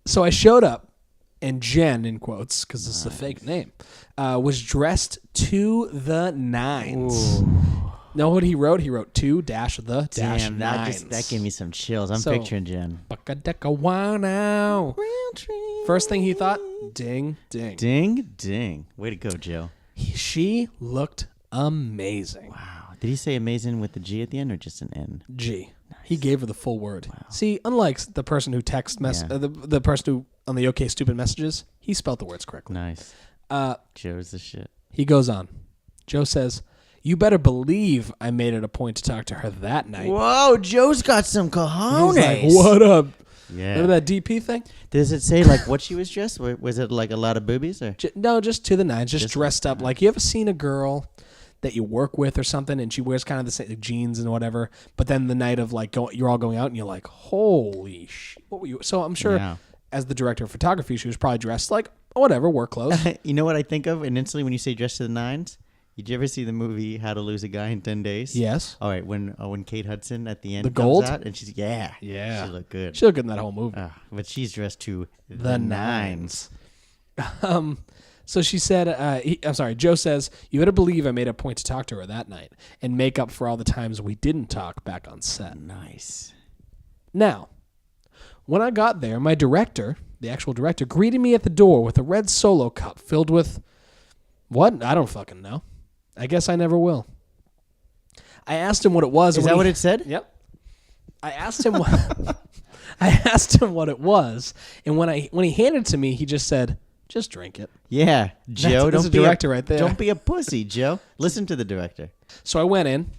So I showed up, and Jen, in quotes, because this is a fake name, was dressed to the nines. Ooh. Know what he wrote? He wrote 2-the-nines. Damn, that gave me some chills. I'm picturing Jen. Bucka-decka-wow-now. First thing he thought, ding, ding. Ding, ding. Way to go, Joe. She looked amazing. Wow. Did he say amazing with the G at the end or just an N? G. He gave her the full word. Wow. See, unlike the person who the person who on the OK Stupid messages, he spelled the words correctly. Nice. Joe's the shit. He goes on. Joe says, "You better believe I made it a point to talk to her that night." Whoa, Joe's got some cojones. He's like, "What up?" Yeah. Remember that DP thing? Does it say like what she was dressed? Was it like a lot of boobies or? No, just to the nines. Just dressed up. nines. Like, you ever seen a girl that you work with or something, and she wears kind of the same like, jeans and whatever, but then the night of like you're all going out and you're like, holy shit, what were you? So I'm sure as the director of photography, she was probably dressed like whatever, work clothes. You know what I think of? And instantly when you say dressed to the nines, did you ever see the movie How to Lose a Guy in 10 Days? Yes. All right, when Kate Hudson at the end The comes gold? out and she's Yeah. she looked good. She looked good in that whole movie. But she's dressed to The nines. So she said, Joe says, "You better believe I made a point to talk to her that night and make up for all the times we didn't talk back on set." Nice. Now, when I got there, my director, the actual director, greeted me at the door with a red Solo cup filled with what? I don't fucking know. I guess I never will. I asked him what it was. Is that what it said? Yep. I asked him what it was, and when he handed it to me, he just said, "Just drink it." Yeah, Joe. That's a director right there. Don't be a pussy, Joe. Listen to the director. So I went in,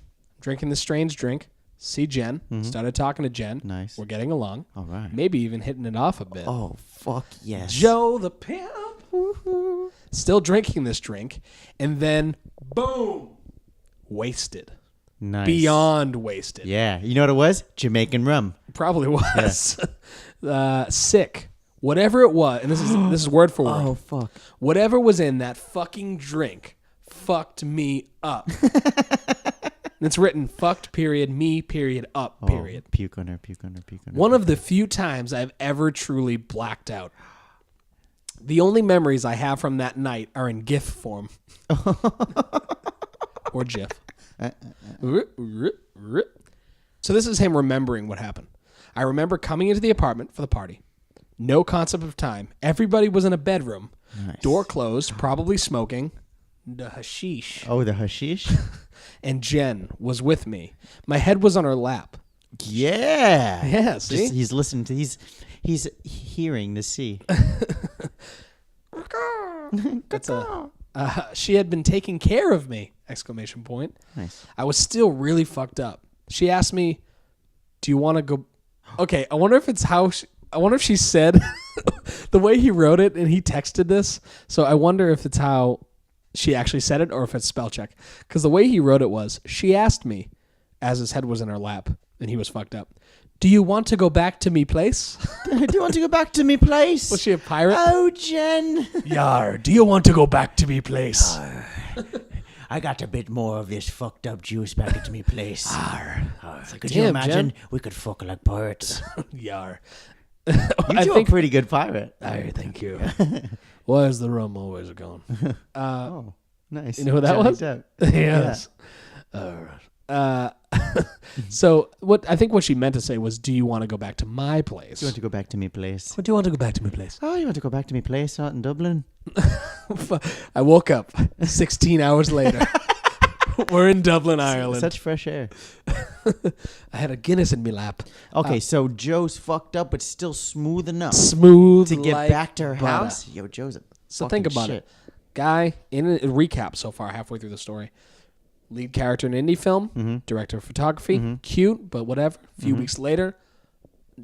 drinking this strange drink, see Jen, started talking to Jen. Nice. We're getting along. All right. Maybe even hitting it off a bit. Oh, fuck yes. Joe the pimp. Still drinking this drink, and then, boom, wasted. Nice. Beyond wasted. Yeah. You know what it was? Jamaican rum. Probably was. Sick. Whatever it was, and this is word for word. Oh, fuck. Whatever was in that fucking drink fucked me up. It's written fucked period me period up period. Puke on her, puke on her, puke on her. One of the few times I've ever truly blacked out. The only memories I have from that night are in GIF form. Or GIF. So this is him remembering what happened. I remember coming into the apartment for the party. No concept of time. Everybody was in a bedroom. Nice. Door closed, probably smoking. The hashish. Oh, the hashish? And Jen was with me. My head was on her lap. Yeah. Yeah, see? He's listening to, he's hearing the sea. That's she had been taking care of me! Exclamation point. Nice. I was still really fucked up. She asked me, "Do you want to go?" Okay, I wonder if it's how. I wonder if she said the way he wrote it, and he texted this. So I wonder if it's how she actually said it, or if it's spell check. Because the way he wrote it was, she asked me, as his head was in her lap, and he was fucked up. Do you want to go back to me place? Do you want to go back to me place? Was she a pirate? Oh, Jen. Yar, do you want to go back to me place? I got a bit more of this fucked up juice back into me place. Could damn, you imagine? Jen. We could fuck like pirates. Yar. You do a pretty good pirate. Thank you. Why is the rum always gone? Oh, nice. You know who that Johnny was? Depp. Yes. All right. So what she meant to say was, do you want to go back to my place? Do you want to go back to me place? What do you want to go back to my place? Oh, you want to go back to me place out in Dublin? I woke up 16 hours later. We're in Dublin, Ireland. Such fresh air. I had a Guinness in my lap. Okay, so Joe's fucked up, but still smooth enough Smooth to get like back to her butter. house. Yo, Joe's a So fucking think about shit. it. Guy, in a recap so far, halfway through the story. Lead character in an indie film, director of photography, cute, but whatever. A few weeks later,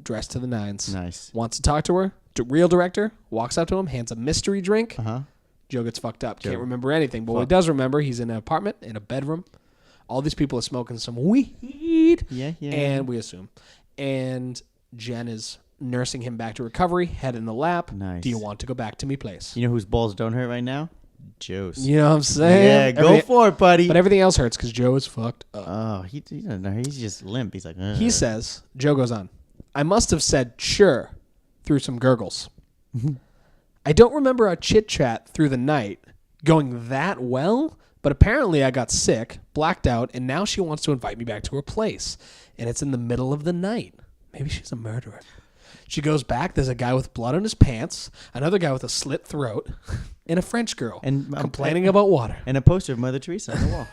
dressed to the nines. Nice. Wants to talk to her. Real director, walks up to him, hands a mystery drink. Uh-huh. Joe gets fucked up. Joe. Can't remember anything. But what he does remember, he's in an apartment, in a bedroom. All these people are smoking some weed. Yeah. And we assume. And Jen is nursing him back to recovery, head in the lap. Nice. Do you want to go back to me place? You know whose balls don't hurt right now? Joe's. You know what I'm saying? Yeah, go for it, buddy. But everything else hurts because Joe is fucked up. Oh, he doesn't know. He's just limp. He's like, ugh. He says, Joe goes on, I must have said sure through some gurgles. I don't remember our chit-chat through the night going that well, but apparently I got sick, blacked out, and now she wants to invite me back to her place. And it's in the middle of the night. Maybe she's a murderer. She goes back. There's a guy with blood on his pants, another guy with a slit throat, and a French girl complaining about water. And a poster of Mother Teresa on the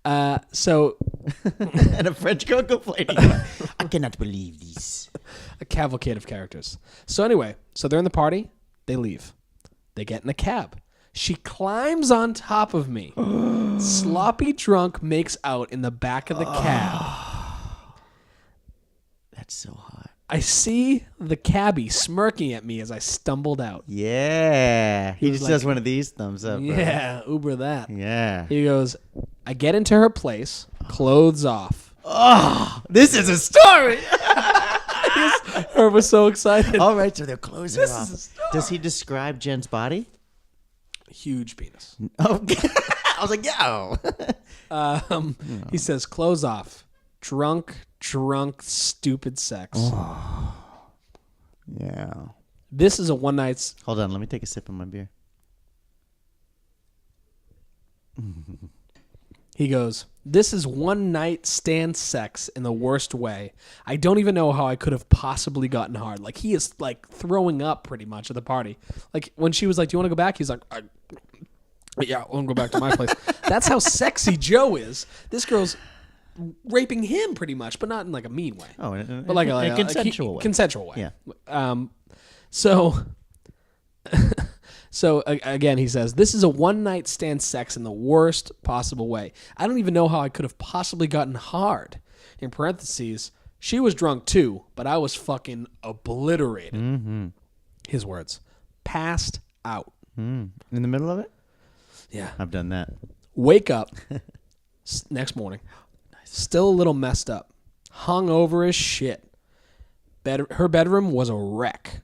wall. So And a French girl complaining. I cannot believe this. a cavalcade of characters. So anyway, so they're in the party. They leave. They get in a cab. She climbs on top of me. Sloppy drunk makes out in the back of the cab. That's so hot. I see the cabbie smirking at me as I stumbled out. Yeah. He was just like, does one of these thumbs up. bro. Yeah, Uber that. Yeah. He goes, I get into her place, clothes off. Oh, this is a story. Herb was so excited. All right, so they're closing This off. is a story. Does he describe Jen's body? Huge penis. Oh, I was like, yo. He says, clothes off. Drunk, stupid sex. Yeah. This is a one night. Hold on, let me take a sip of my beer. He goes, this is one night stand sex in the worst way. I don't even know how I could have possibly gotten hard. Like, he is like throwing up pretty much at the party. Like, when she was like, do you want to go back? He's like, yeah, I want to go back to my place. That's how sexy Joe is. This girl's raping him pretty much, but not in like a mean way. Oh, But like a consensual way. Consensual way. Yeah. So again, he says, this is a one-night stand sex in the worst possible way. I don't even know how I could have possibly gotten hard. In parentheses, she was drunk too, but I was fucking obliterated. Mm-hmm. His words. Passed out. In the middle of it? Yeah. I've done that. Wake up next morning. Still a little messed up. Hung over as shit. Her bedroom was a wreck.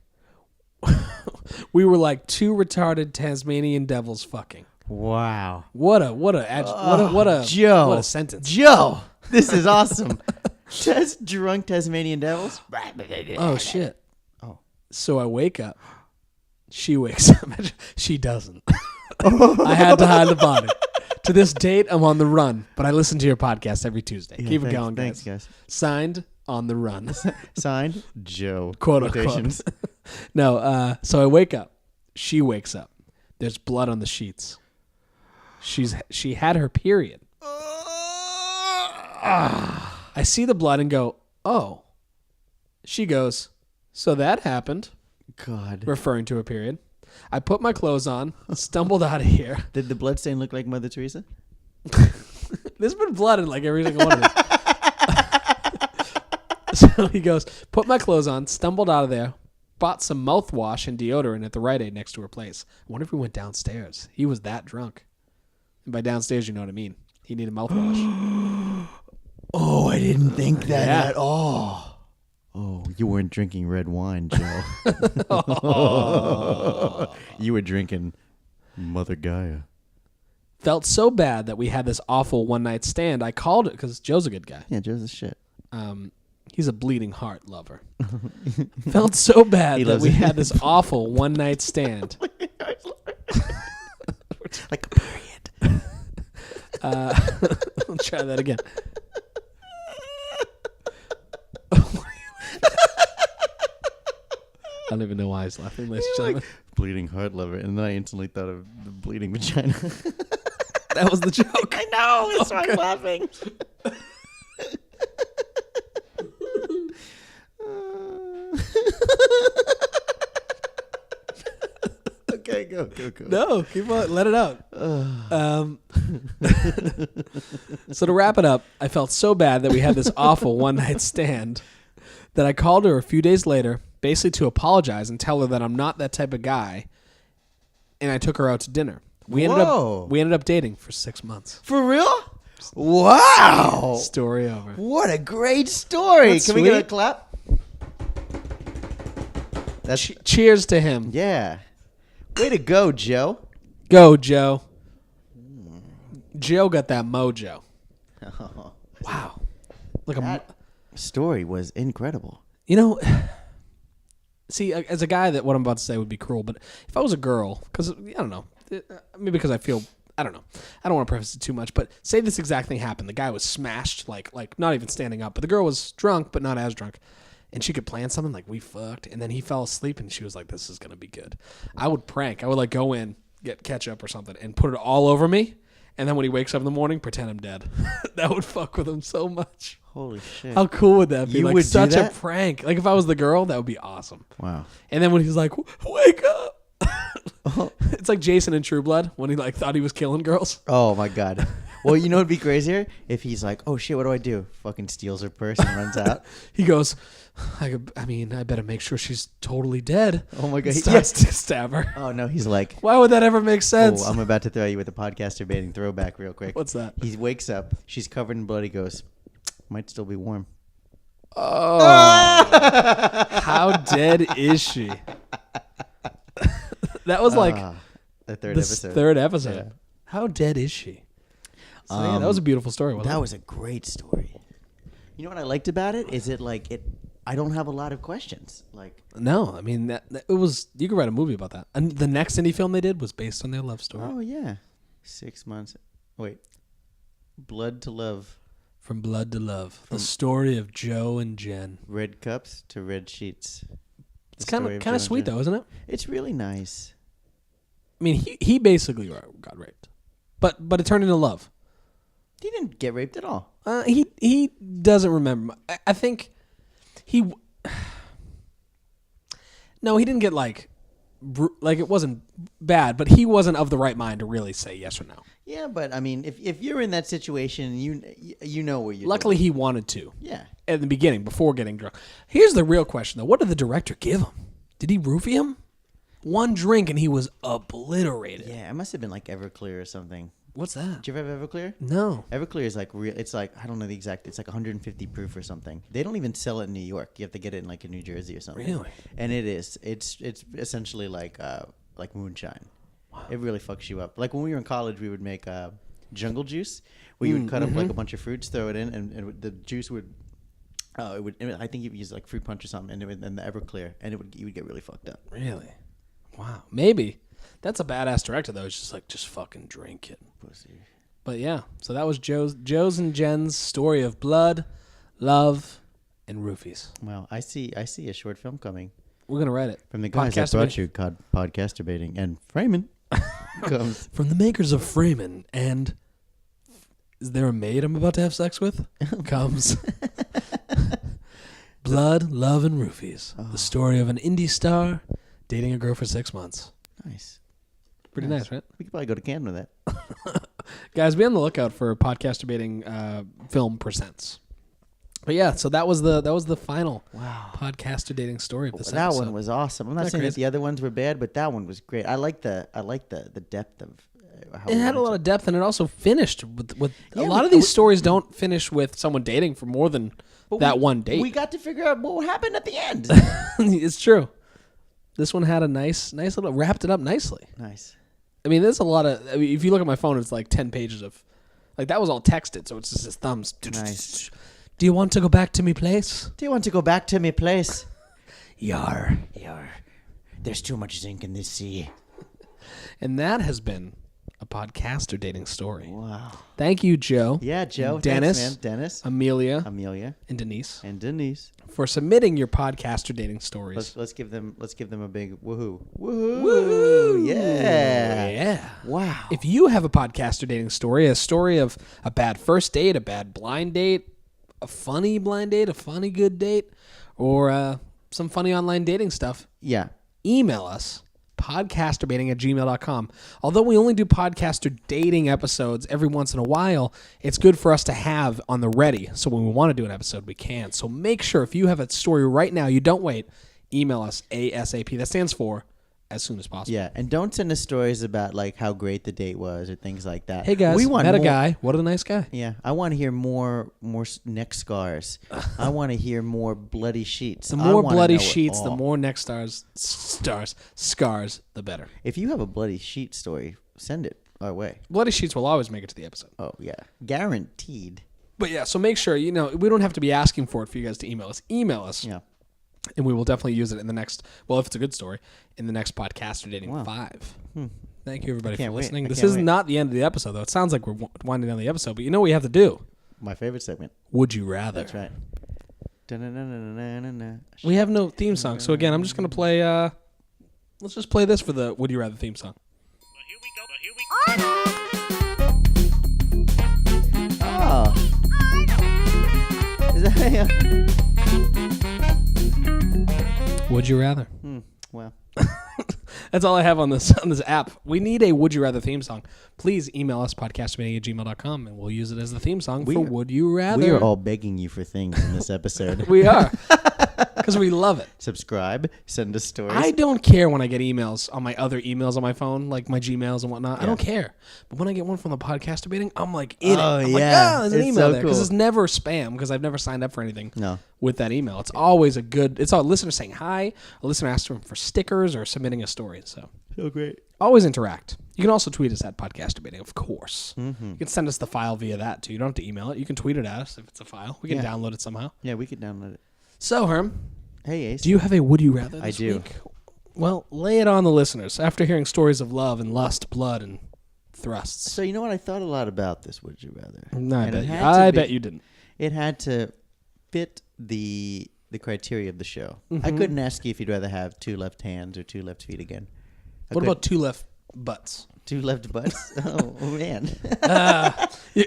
We were like two retarded Tasmanian devils fucking. Wow. What a Joe. what a sentence. Joe, this is awesome. Drunk Tasmanian devils. Oh shit. Oh. So I wake up. She wakes up. She doesn't. I had to hide the body. To this date, I'm on the run, but I listen to your podcast every Tuesday. Yeah, Keep it going, guys. Thanks, guys. Signed, on the run. Signed, Joe. Quote Quotations. unquote. No, so I wake up. She wakes up. There's blood on the sheets. She had her period. I see the blood and go, oh. She goes, so that happened. God. Referring to a period. I put my clothes on, stumbled out of here. Did the bloodstain look like Mother Teresa? There's been blood in like every single one of them. So he goes, put my clothes on, stumbled out of there, bought some mouthwash and deodorant at the Rite Aid next to her place. I wonder if we went downstairs. He was that drunk. And by downstairs, you know what I mean. He needed mouthwash. Oh, I didn't think that Yeah. at all. Oh, you weren't drinking red wine, Joe. You were drinking Mother Gaia. Felt so bad that we had this awful one-night stand. I called it because Joe's a good guy. Yeah, Joe's a shit. He's a bleeding heart lover. Felt so bad He that loves we it. had this awful one-night stand. Like a period. I'll try that again. I don't even know why he's laughing, ladies and gentlemen. Bleeding heart lover. And then I instantly thought of the bleeding vagina. That was the joke. I know. That's why I'm laughing. Okay, go. No, keep on. Let it out. So to wrap it up, I felt so bad that we had this awful one-night stand that I called her a few days later, basically to apologize and tell her that I'm not that type of guy, and I took her out to dinner. We ended up dating for 6 months. For real? Wow. Story over. What a great story. That's Can we get a sweet. clap? That's Cheers to him. yeah. Way to go, Joe. Go, Joe. Joe got that mojo. Wow. Like That story was incredible. you know, see, as a guy, that what I'm about to say would be cruel, but if I was a girl, because I don't know, maybe because I feel, I don't know, I don't want to preface it too much, but say this exact thing happened. The guy was smashed, like not even standing up, but the girl was drunk, but not as drunk. And she could plan something like we fucked, and then he fell asleep, and she was like, "This is gonna be good." I would prank. I would like go in, get ketchup or something, and put it all over me, and then when he wakes up in the morning, pretend I'm dead. That would fuck with him so much. Holy shit. How cool would that be? You Like would do such a that? prank. Like if I was the girl, that would be awesome. Wow. And then when he's like, "Wake up!" It's like Jason in True Blood when he like thought he was killing girls. Oh my god. Well, you know what'd be crazier? If he's like, oh shit, what do I do? Fucking steals her purse and runs out. He goes, I better make sure she's totally dead. Oh my god. And starts to stab her. Oh no, he's like, Why would that ever make sense? oh, I'm about to throw you with a podcaster-baiting throwback real quick. What's that? He wakes up, she's covered in blood, he goes, might still be warm. Oh, how dead is she? That was like The third the episode. third episode. Yeah. How dead is she? So yeah, that was a beautiful story. Wasn't That it? was a great story. You know what I liked about it? Is it like it? I don't have a lot of questions. Like, No, I mean that it was. You could write a movie about that. And the next indie film they did was based on their love story. oh yeah, 6 months. Wait, Blood to Love, From Blood to Love, the story of Joe and Jen. Red Cups to Red Sheets. It's The kind story of Joe and sweet Jen. though, isn't it? It's really nice. I mean, he basically got raped, but it turned into love. He didn't get raped at all. He doesn't remember. I think he. No, he didn't get like it wasn't bad, but he wasn't of the right mind to really say yes or no. Yeah, but I mean, if you're in that situation, you know what you're Luckily, doing. he wanted to Yeah. at the beginning before getting drunk. Here's the real question though: what did the director give him? Did he roofie him? One drink and he was obliterated. Yeah, it must have been like Everclear or something. What's that? Did you ever have Everclear? No. Everclear is like real. It's like, I don't know the exact. It's like 150 proof or something. They don't even sell it in New York. You have to get it in like in New Jersey or something. Really? And it is. It's essentially like moonshine. Wow. It really fucks you up. Like when we were in college, we would make jungle juice, where you would cut up like a bunch of fruits, throw it in, and the juice would. I think you would use like fruit punch or something, and the Everclear, and you would get really fucked up. Really? Wow. Maybe. That's a badass director though. It's just like, just fucking drink it. Pussy. But yeah, so that was Joe's and Jen's story of blood, love, and roofies. Well, I see a short film coming. We're gonna write it From the guys that brought you Podcasterbating and Freeman comes from the makers of Freeman and is there a maid I'm about to have sex with? Comes Blood, Love, and Roofies. The story of an indie star dating a girl for 6 months. Nice. Pretty nice, right? We could probably go to Cannes with that. Guys, be on the lookout for Podcasterbating Film Presents. But yeah, so that was the final podcaster dating story of this that episode. one was awesome. I'm not saying that the other ones were bad, but that one was great. I like the depth of how it had a lot of depth, and it also finished with a Yeah, lot of these stories don't finish with someone dating for more than one date. We got to figure out what happened at the end. It's true. This one had a nice little wrapped it up nicely. Nice. I mean, there's a lot of. I mean, if you look at my phone, it's like 10 pages of, like that was all texted, so it's just his thumbs. Nice. Do you want to go back to me place? Do you want to go back to me place? Yar. There's too much zinc in this sea. And that has been a podcaster dating story. Wow. Thank you, Joe. Yeah, Joe. Dennis. Thanks, man. Dennis. Amelia. And Denise. For submitting your podcaster dating stories. Let's give them a big woohoo. Woohoo. Yeah. Yeah. Wow. If you have a podcaster dating story, a story of a bad first date, a bad blind date, a funny blind date, a funny good date, or some funny online dating stuff, Yeah. email us, podcasterbating@gmail.com. Although we only do podcaster dating episodes every once in a while, it's good for us to have on the ready. So when we want to do an episode, we can. So make sure if you have a story right now, you don't wait, email us ASAP. That stands for as soon as possible. Yeah, and don't send us stories about like how great the date was or things like that. Hey guys, we want met a more, guy. What a nice guy. Yeah, I want to hear more neck scars. I want to hear more bloody sheets. The more bloody know it sheets, the all. more neck scars, the better. If you have a bloody sheet story, send it our way. Bloody sheets will always make it to the episode. Oh yeah, guaranteed. But yeah, so make sure, we don't have to be asking for it for you guys to email us. Email us. Yeah. And we will definitely use it in the next, well, if it's a good story, in the next Podcaster Dating 5. Thank you, everybody, for listening. This is not the end of the episode, though. It sounds like we're winding down the episode, but you know what we have to do? My favorite segment. Would you rather? That's right. Da-na-na-na-na-na-na. We have no theme song, so again, I'm just going to play, let's just play this for the Would You Rather theme song. Oh. Is that Would you rather? Well. That's all I have on this app. We need a Would You Rather theme song. Please email us podcasterbating@gmail.com and we'll use it as the theme song for Would You Rather. We are all begging you for things in this episode. We are. Because we love it. Subscribe, send us stories. I don't care when I get emails on my other emails on my phone, like my Gmails and whatnot. I don't care. But when I get one from the Podcast Debating, I'm like in it. I'm like, there's an It's email so there. Because cool. it's never spam because I've never signed up for anything No. with that email. It's always it's a listener saying hi, a listener asking for stickers or submitting a story. So great. always interact. You can also tweet us at Podcast Debating, of course. Mm-hmm. You can send us the file via that too. You don't have to email it. You can tweet it at us if it's a file. We can download it somehow. Yeah, we could download it. So, Herm. Hey, Ace. Do you have a Would You Rather this I do. week? Well, lay it on the listeners after hearing stories of love and lust, blood, and thrusts. So you know what? I thought a lot about this. Would you rather? No, I And bet it you. had to I be- bet you didn't. It had to fit the criteria of the show. I couldn't ask you if you'd rather have 2 left hands or 2 left feet again. What about 2 left butts? 2 left butts? Oh man.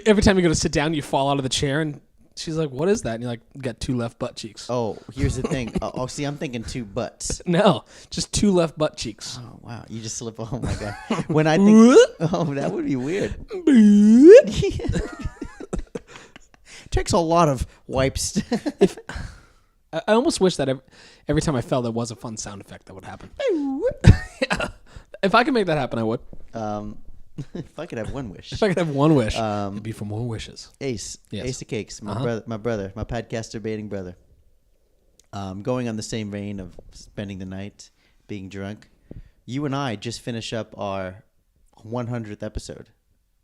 Every time you go to sit down, you fall out of the chair, and she's like, "What is that?" And you're like, "Got 2 left butt cheeks." Oh, here's the thing. See, I'm thinking 2 butts. No, just 2 left butt cheeks. Oh wow, you just slip. Oh my god. When I think, that would be weird. Takes a lot of wipes. I almost wish that every time I fell, there was a fun sound effect that would happen. Yeah. If I could make that happen, I would. If I could have one wish. If I could have one wish, it'd be for more wishes. Ace, Yes. Ace of Cakes, my brother, my podcaster-bating brother. Going on the same vein of spending the night, being drunk. You and I just finished up our 100th episode.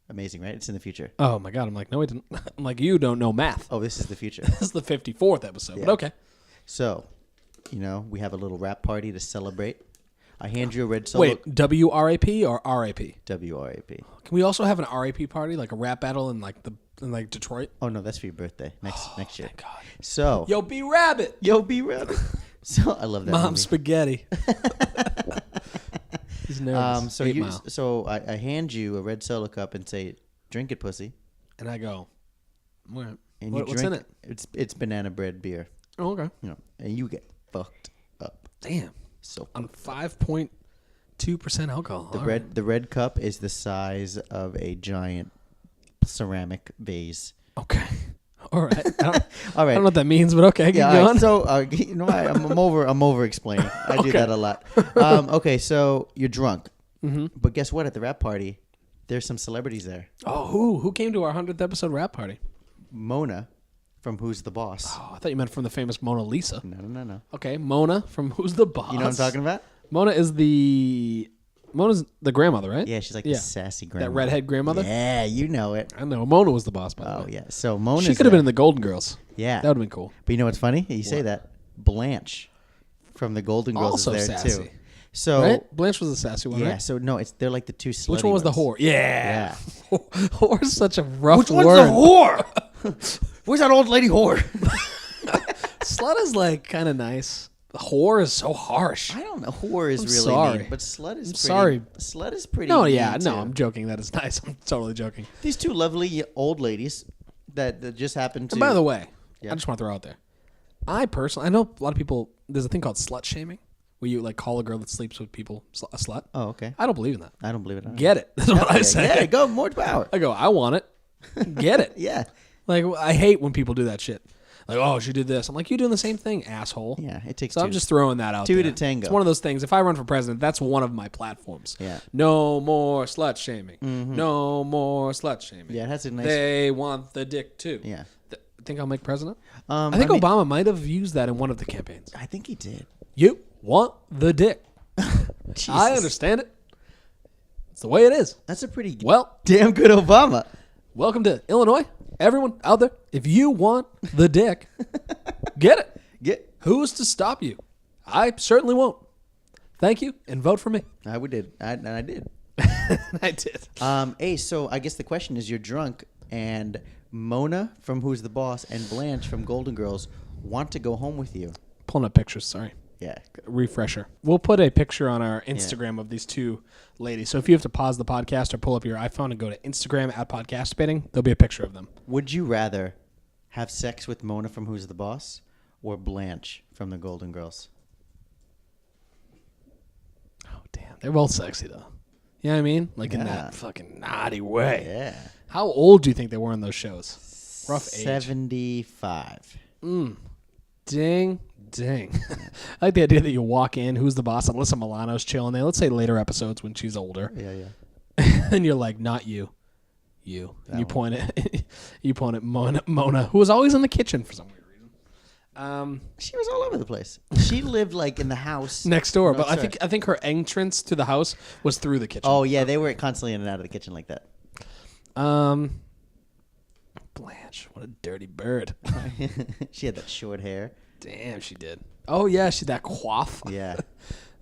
Amazing, right? It's in the future. Oh my God! I'm like, no, we didn't. I'm like, you don't know math. Oh, this is the future. This is the 54th episode, Yeah. but okay. So, we have a little rap party to celebrate. I hand you a red solo. Wait, WRAP or RAP? WRAP. Can we also have an RAP party, like a rap battle in like Detroit? Oh no, that's for your birthday next year. Thank God. So, Yo, B Rabbit. be ready. So I love that. Mom movie. spaghetti. He's nervous. So 8 Mile. I hand you a red Solo cup and say, "Drink it, pussy." And I go, all right. And What's in it? It's banana bread beer. Oh, okay. And you get fucked up. Damn. So On 5.2% alcohol. the red cup is the size of a giant ceramic vase. Okay. All right. All right. I don't know what that means, but okay. Keep Yeah. going. Right, so I'm over explaining. I do that a lot. Okay. So you're drunk, but guess what? At the rap party, there's some celebrities there. Oh, who came to our 100th episode rap party? Mona from Who's the Boss. Oh, I thought you meant from the famous Mona Lisa. No. Okay, Mona from Who's the Boss. You know what I'm talking about? Mona's the grandmother, right? Yeah, she's like the sassy grandma. That redhead grandmother? Yeah, you know it. I know. Mona was the boss, by the way. Oh, yeah. So Mona. She could have been in the Golden Girls. Yeah. That would have been cool. But you know what's funny? You say that. Blanche from the Golden Girls Also is there sassy. too. So Right? Blanche was the sassy one, yeah, right? so no, they're like the two slutty Which one was the ones. whore? Yeah. Whore is such a rough word. whore? Where's that old lady whore? Slut is like kind of nice. The whore is so harsh. I don't know. Whore is I'm really sorry. mean, but slut is pretty. sorry. Slut is pretty. No, yeah, mean, no, too. I'm joking. That is nice. I'm totally joking. These two lovely old ladies that just happened to. And by the way, Yeah. I just want to throw out there. I personally, I know a lot of people. There's a thing called slut shaming, where you like call a girl that sleeps with people a slut. Oh, okay. I don't believe in that. I don't believe it. Get it? That's what I say. Yeah, go more power. I go. I want it. Get it? Yeah. Like I hate when people do that shit. Like, oh, she did this. I'm like, you doing the same thing, asshole. Yeah, it takes So two. I'm just throwing that out Two there. to tango. It's one of those things. If I run for president, that's one of my platforms. Yeah. No more slut shaming. No more slut shaming. Yeah, it has a nice. They want the dick too. Yeah. Think I'll make president? I I think mean- Obama might have used that in one of the campaigns. I think he did. You want the dick. Jesus. I understand it. It's the way it is. That's a pretty Well, damn good Obama. welcome to Illinois. Everyone out there, if you want the dick, get it. Get. Who's to stop you? I certainly won't. Thank you, and vote for me. I did. I did. I did. Hey, so I guess the question is, you're drunk, and Mona from Who's the Boss and Blanche from Golden Girls want to go home with you. Pulling up pictures, sorry. Yeah. Refresher. We'll put a picture on our Instagram of these two ladies. So if you have to pause the podcast or pull up your iPhone and go to Instagram at Podcasterbating, there'll be a picture of them. Would you rather have sex with Mona from Who's the Boss or Blanche from the Golden Girls? Oh, damn. They're both sexy, though. You know what I mean? Like in Yeah. that fucking naughty way. Yeah. How old do you think they were in those shows? Rough age. 75. Ding, ding. I like the idea that you walk in, who's the boss? Alyssa Milano's chilling there. Let's say later episodes when she's older. Yeah. And you're like, not you. You. And you point at Mona, who was always in the kitchen for some weird reason. She was all over the place. She lived like in the house Next door. No, But sorry. I think her entrance to the house was through the kitchen. Oh yeah, they were constantly in and out of the kitchen like that. Blanche, what a dirty bird. She had that short hair. Damn, she did. Oh yeah, she that coif. Yeah.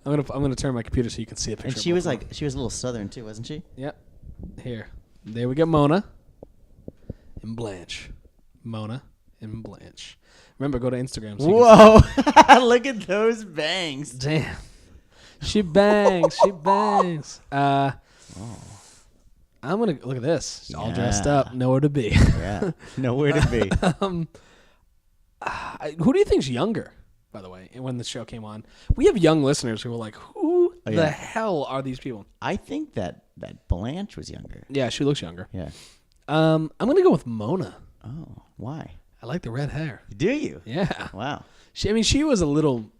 I'm gonna turn my computer so you can see a picture. And of she was both of like, she was a little southern too, wasn't she? them. Yep. Here, there we get Mona and Blanche. Mona and Blanche. Remember, go to Instagram. So you Whoa! Look at those bangs. Damn. She bangs. She bangs. I'm going to look at this. She's all dressed Yeah. up. Nowhere to be. Yeah. Nowhere to be. Who do you think's younger, by the way, when the show came on? We have young listeners who are like, who the yeah. hell are these people? I think that Blanche was younger. Yeah, she looks younger. Yeah. I'm going to go with Mona. Oh, why? I like the red hair. Do you? Yeah. Wow. She was a little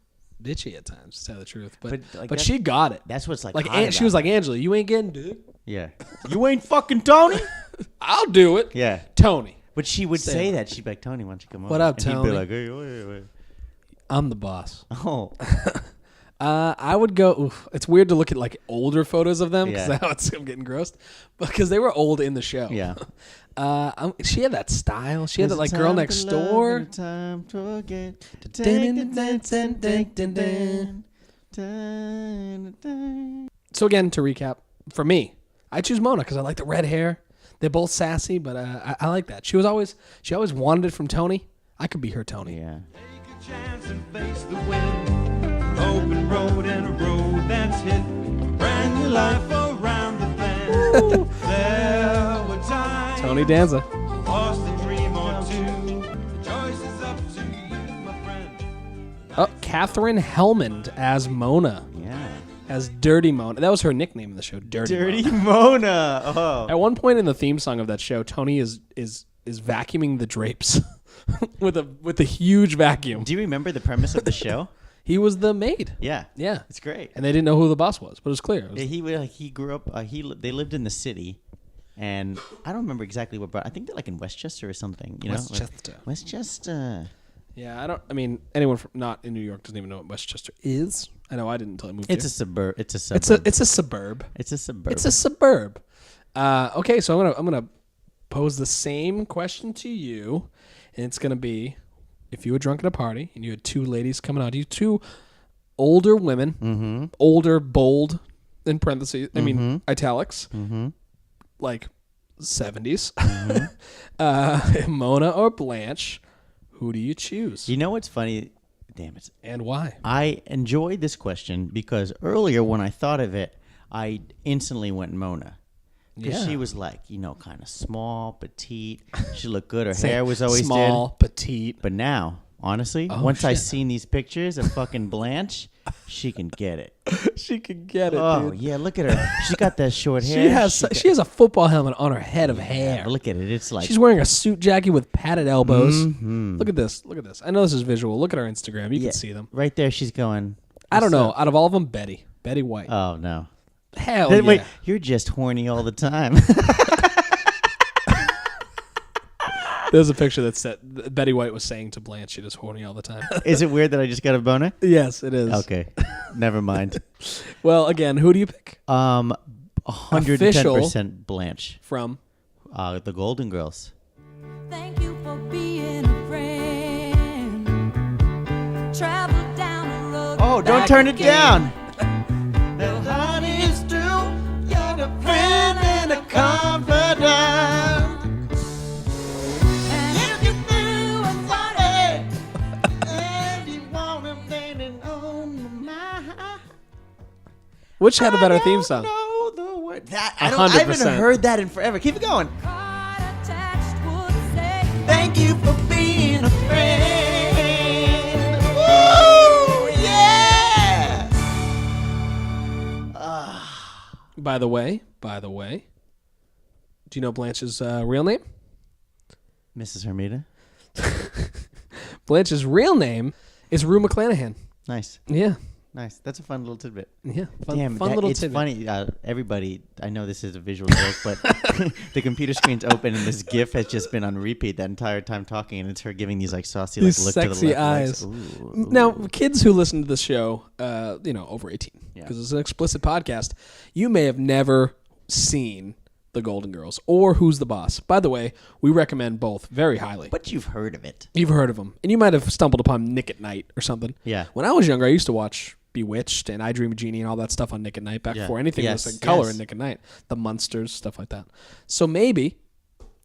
bitchy at times, to tell the truth. But like, but she got it. That's what's like. Like hot she was about like, Angela, you ain't getting dick. Yeah. You ain't fucking Tony? I'll do it. Yeah. Tony. But she would Say say what? that. She'd be like, Tony, why don't you come over? What up, and he'd Tony? be like, hey, wait. I'm the boss. Oh. I would go. Oof, it's weird to look at like older photos of them because Yeah. now I'm getting grossed, because they were old in the show. Yeah. She had that style. She had that There's like a girl time next to love door. and a time to forget. So again, to recap, for me, I choose Mona because I like the red hair. They're both sassy, but I like that. She always wanted it from Tony. I could be her Tony. Yeah. Take a chance and face the wind. Open road and a road that's hit. Brand new life around the bend. There were times Tony Danza. lost a dream or two. The choice is up to you, my friend. Oh, Catherine Hellman as Mona, Yeah. as Dirty Mona. That was her nickname in the show, Dirty Mona. Mona. Oh. At one point in the theme song of that show, Tony is vacuuming the drapes with a huge vacuum. Do you remember the premise of the show? He was the maid. Yeah. Yeah. It's great. And they didn't know who the boss was, but it was clear. It was- He grew up. They lived in the city, and I don't remember exactly what brought. I think they're like in Westchester or something. You know, Westchester. Westchester. Yeah, anyone from not in New York doesn't even know what Westchester is. I know I didn't until I moved It's here. a suburb. It's a It's suburb. a suburb. It's a suburb. It's a suburb. Okay, so I'm gonna pose the same question to you, and it's gonna be, if you were drunk at a party and you had two ladies coming out to you, two older women, older, bold, in parentheses, I mean italics, like 70s, Mona or Blanche, who do you choose? You know what's funny? Damn it. And why? I enjoyed this question because earlier when I thought of it, I instantly went Mona. Because Yeah. she was like, kind of small, petite. She looked good. Her hair was always small, petite. But now, honestly, Oh, once I shit. seen these pictures of fucking Blanche, she can get it. She could get it, Oh, dude. yeah, look at her. She got that short hair. She has a football helmet on her head of hair. Yeah, look at it. It's like She's wearing a suit jacket with padded elbows. Look at this. Look at this. I know this is visual. Look at our Instagram. You yeah, can see them. right there. She's going. I don't "What's know. up?" Out of all of them, Betty White. Oh no. Hell Wait, yeah. you're just horny all the time. There's a picture that said Betty White was saying to Blanche, she was horny all the time. Is it weird that I just got a boner? Yes, it is. Okay, never mind. Well, again, who do you pick 110% Blanche. from? The Golden Girls. Thank you for being a friend. Travel down the road. Oh, don't back turn it again. down. The Honey's true, you're a friend and a confidant. And if you do a party, And you want him leaning on my Which had a better theme song? know the word. That, I haven't 100%. heard that in forever. Keep it going. card attached would say, Thank you for being a friend. Woo! Yeah! By the way, do you know Blanche's real name? Mrs. Hermida. Blanche's real name is Rue McClanahan. Nice. Yeah. Nice. That's a fun little tidbit. Yeah. Fun, Damn, fun little it's tidbit. funny. Everybody, I know this is a visual joke, but the computer screen's open and this GIF has just been on repeat that entire time talking, and it's her giving these like saucy, like These look to the sexy left. eyes. Like, ooh, Now, kids who listen to this show, over 18, Yeah. because it's an explicit podcast, you may have never seen The Golden Girls or Who's the Boss. By the way, we recommend both very highly. but you've heard of it. You've heard of them, and you might have stumbled upon Nick at Night or something. Yeah. When I was younger, I used to watch Bewitched and I Dream of Jeannie and all that stuff on Nick at Night back Yeah. before anything Yes, was in color yes. in Nick at Night. The Munsters, stuff like that. So maybe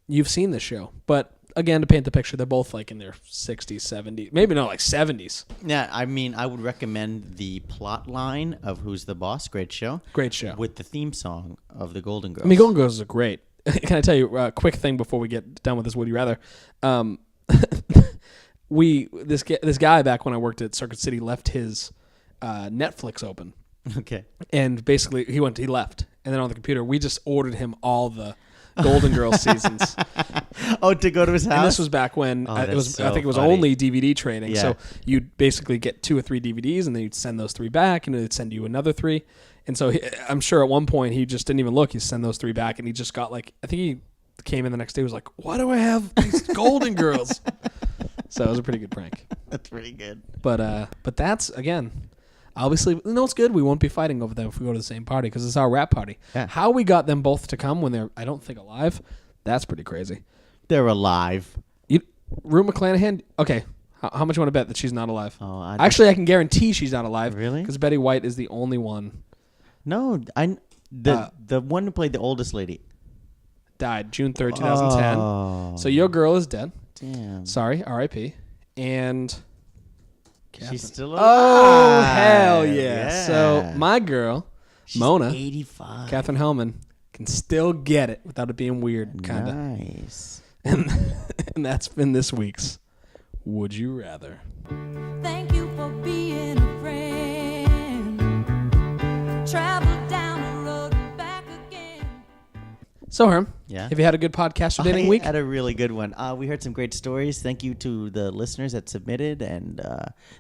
you've seen this show, but again, to paint the picture, they're both like in their 60s, 70s, maybe not like 70s. Yeah, I mean, I would recommend the plot line of Who's the Boss, great show, Great show. with the theme song of the Golden Girls. I mean, Golden Girls are great. Can I tell you a quick thing before we get done with this? Would you rather? This guy back when I worked at Circuit City left his Netflix open, Okay. and basically he left, and then on the computer we just ordered him all the Golden Girls seasons. Oh, to go to his house? And this was back when Oh, it that's was. I so think it was funny. only DVD trading. Yeah. So you'd basically get 2 or 3 DVDs, and then you'd send those 3 back, and it'd send you another 3. And so I'm sure at one point he just didn't even look. He sent those 3 back, and he just got like, I think he came in the next day. Was like, why do I have these Golden Girls? So it was a pretty good prank. That's pretty good. But that's again. Obviously, no, it's good. We won't be fighting over them if we go to the same party because it's our rap party. Yeah. How we got them both to come when they're, I don't think, alive, that's pretty crazy. They're alive. Rue McClanahan, okay, how much you want to bet that she's not alive? Oh, Actually, I can guarantee she's not alive. Really? Because Betty White is the only one. No, the one who played the oldest lady. Died June 3rd, 2010. Oh. So your girl is dead. Damn. Sorry, R.I.P. And Catherine. She's still alive. Oh, hell yeah. So my girl, She's Mona, 85. Catherine Hellman, can still get it without it being weird, kind of. Nice. And that's been this week's Would You Rather. Thank you for being a friend. Travel down the road and back again. So, Herm, Yeah? have you had a good podcast dating I week? had a really good one. We heard some great stories. Thank you to the listeners that submitted, and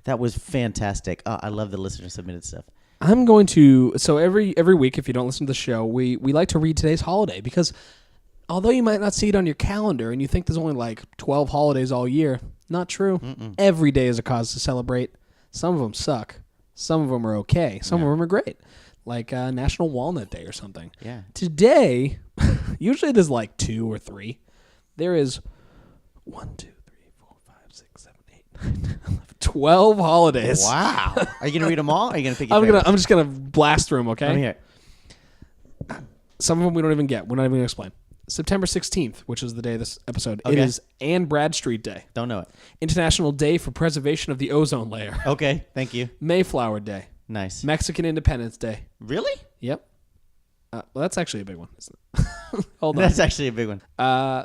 that was fantastic. I love the listener submitted stuff. I'm going to, so every week, if you don't listen to the show, we like to read today's holiday because although you might not see it on your calendar and you think there's only like 12 holidays all year, not true. Every day is a cause to celebrate. Some of them suck. Some of them are okay. Some of them are great. Like National Walnut Day or something. Yeah. Today, usually there's like 2 or 3. There is 1, 2, 3, 4, 5, 6, 7, 8, 9, 10, 11, 12 holidays. Wow. Are you going to read them all? Or are you going to pick your I'm just gonna blast through them, okay? Let me hear it. Some of them we don't even get. We're not even going to explain. September 16th, which is the day of this episode, it Okay. is Anne Bradstreet Day. Don't know it. International Day for Preservation of the Ozone Layer. Okay. Thank you. Mayflower Day. Nice. Mexican Independence Day. Really? Yep. Well, that's actually a big one, isn't it? Hold on. That's actually a big one.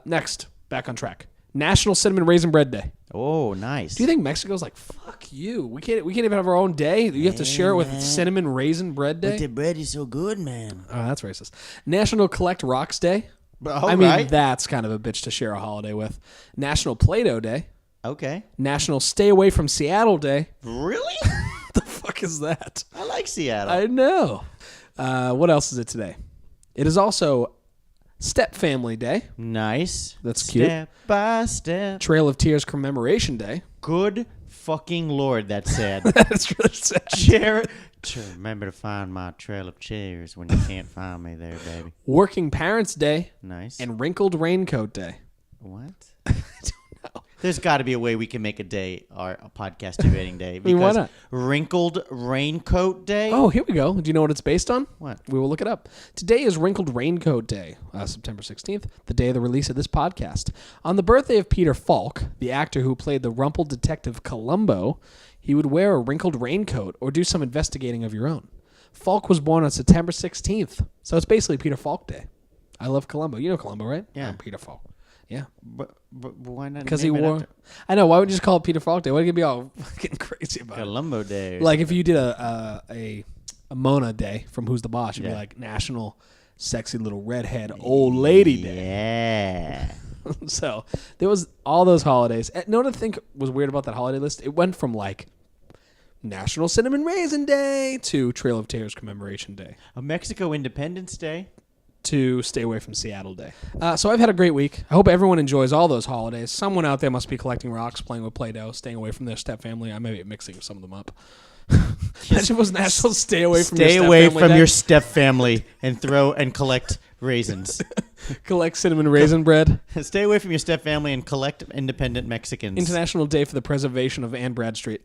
Next, back on track. National Cinnamon Raisin Bread Day. Oh, nice. Do you think Mexico's like, fuck you? We can't even have our own day. You have to share it with Cinnamon Raisin Bread Day. But the bread is so good, man. Oh, that's racist. National Collect Rocks Day. Oh, I mean, right. that's kind of a bitch to share a holiday with. National Play-Doh Day. Okay. National Stay Away from Seattle Day. Really? What the fuck is that? I like Seattle. I know. What else is it today? It is also Step Family Day. Nice. That's cute. Step by step. Trail of Tears Commemoration Day. Good fucking Lord, that's sad. That's really sad. Remember to find my trail of chairs when you can't find me there, baby. Working Parents Day. Nice. And Wrinkled Raincoat Day. What? I don't know. There's got to be a way we can make a day a podcasterbating day. mean, why not? Wrinkled Raincoat Day? Oh, here we go. Do you know what it's based on? What? We will look it up. Today is Wrinkled Raincoat Day, September 16th, the day of the release of this podcast. On the birthday of Peter Falk, the actor who played the rumpled detective Columbo, he would wear a wrinkled raincoat or do some investigating of your own. Falk was born on September 16th, so it's basically Peter Falk Day. I love Columbo. You know Columbo, right? Yeah. I'm Peter Falk. Yeah. But why not? Because he name it wore... after I know, why would you just call it Peter Falk Day? Why would you be all fucking crazy about it? Columbo Day. Like if you did a Mona Day from Who's the Boss, you'd be Yeah. like National Sexy Little Redhead Old Lady Day. Yeah. So there was all those holidays. And know what I think was weird about that holiday list? It went from like National Cinnamon Raisin Day to Trail of Tears Commemoration Day A Mexico Independence Day. to Stay Away from Seattle Day. So I've had a great week. I hope everyone enjoys all those holidays. Someone out there must be collecting rocks, playing with Play-Doh, staying away from their step family. I may be mixing some of them up. Imagine it was National Stay Away from Stay Your Step away Family from Day. your step family and throw and collect raisins. Collect cinnamon raisin bread. Stay away from your step family and collect independent Mexicans. International Day for the Preservation of Anne Bradstreet.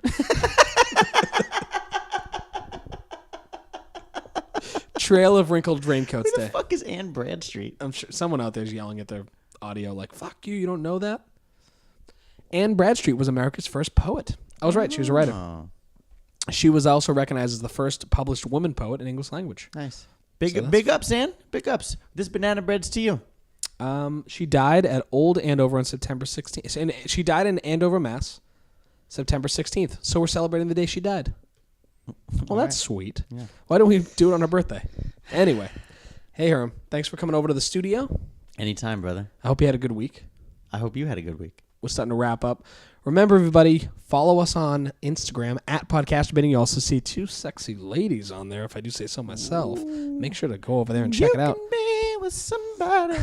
Trail of Wrinkled Raincoats Who the Day. fuck is Anne Bradstreet? I'm sure someone out there is yelling at their audio like, fuck you don't know that? Anne Bradstreet was America's first poet. I was right, she was a writer. Oh, She was also recognized as the first published woman poet in English language. nice. So that's- Big ups, Anne. Big ups. This banana bread's to you. She died at Old Andover on September 16th. And she died in Andover, Mass. September 16th. So we're celebrating the day she died. Well, that's sweet. Yeah. Why don't we do it on her birthday? Anyway. Hey, Herm. Thanks for coming over to the studio. Anytime, brother. I hope you had a good week. I hope you had a good week. We're starting to wrap up. Remember, everybody, follow us on Instagram at PodcasterBating. You also see two sexy ladies on there, if I do say so myself. Make sure to go over there and check it out. You can be it was somebody.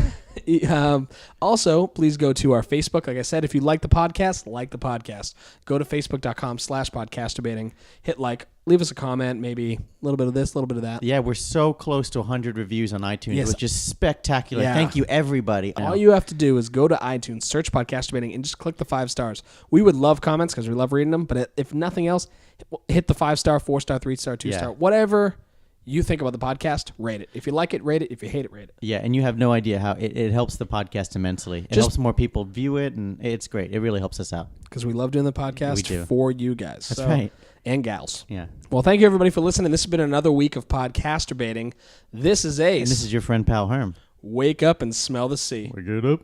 Also, please go to our Facebook. Like I said, if you like the podcast, go to facebook.com/podcasterbating. Hit like, leave us a comment, maybe a little bit of this, a little bit of that. Yeah, we're so close to 100 reviews on iTunes, Yes. which is spectacular. Yeah. Thank you, everybody. All you have to do is go to iTunes, search Podcasterbating, and just click the 5 stars. We would love comments because we love reading them, but if nothing else, hit the 5-star, 4-star, 3-star, 2-star, whatever you think about the podcast, rate it. If you like it, rate it. If you hate it, rate it. Yeah, and you have no idea how it helps the podcast immensely. It helps more people view it, and it's great. It really helps us out. Because we love doing the We podcast do. for you guys. That's right. And gals. Yeah. Well, thank you, everybody, for listening. This has been another week of Podcasterbating. This is Ace. And this is your friend, Pal Herm. Wake up and smell the sea. Wake it up.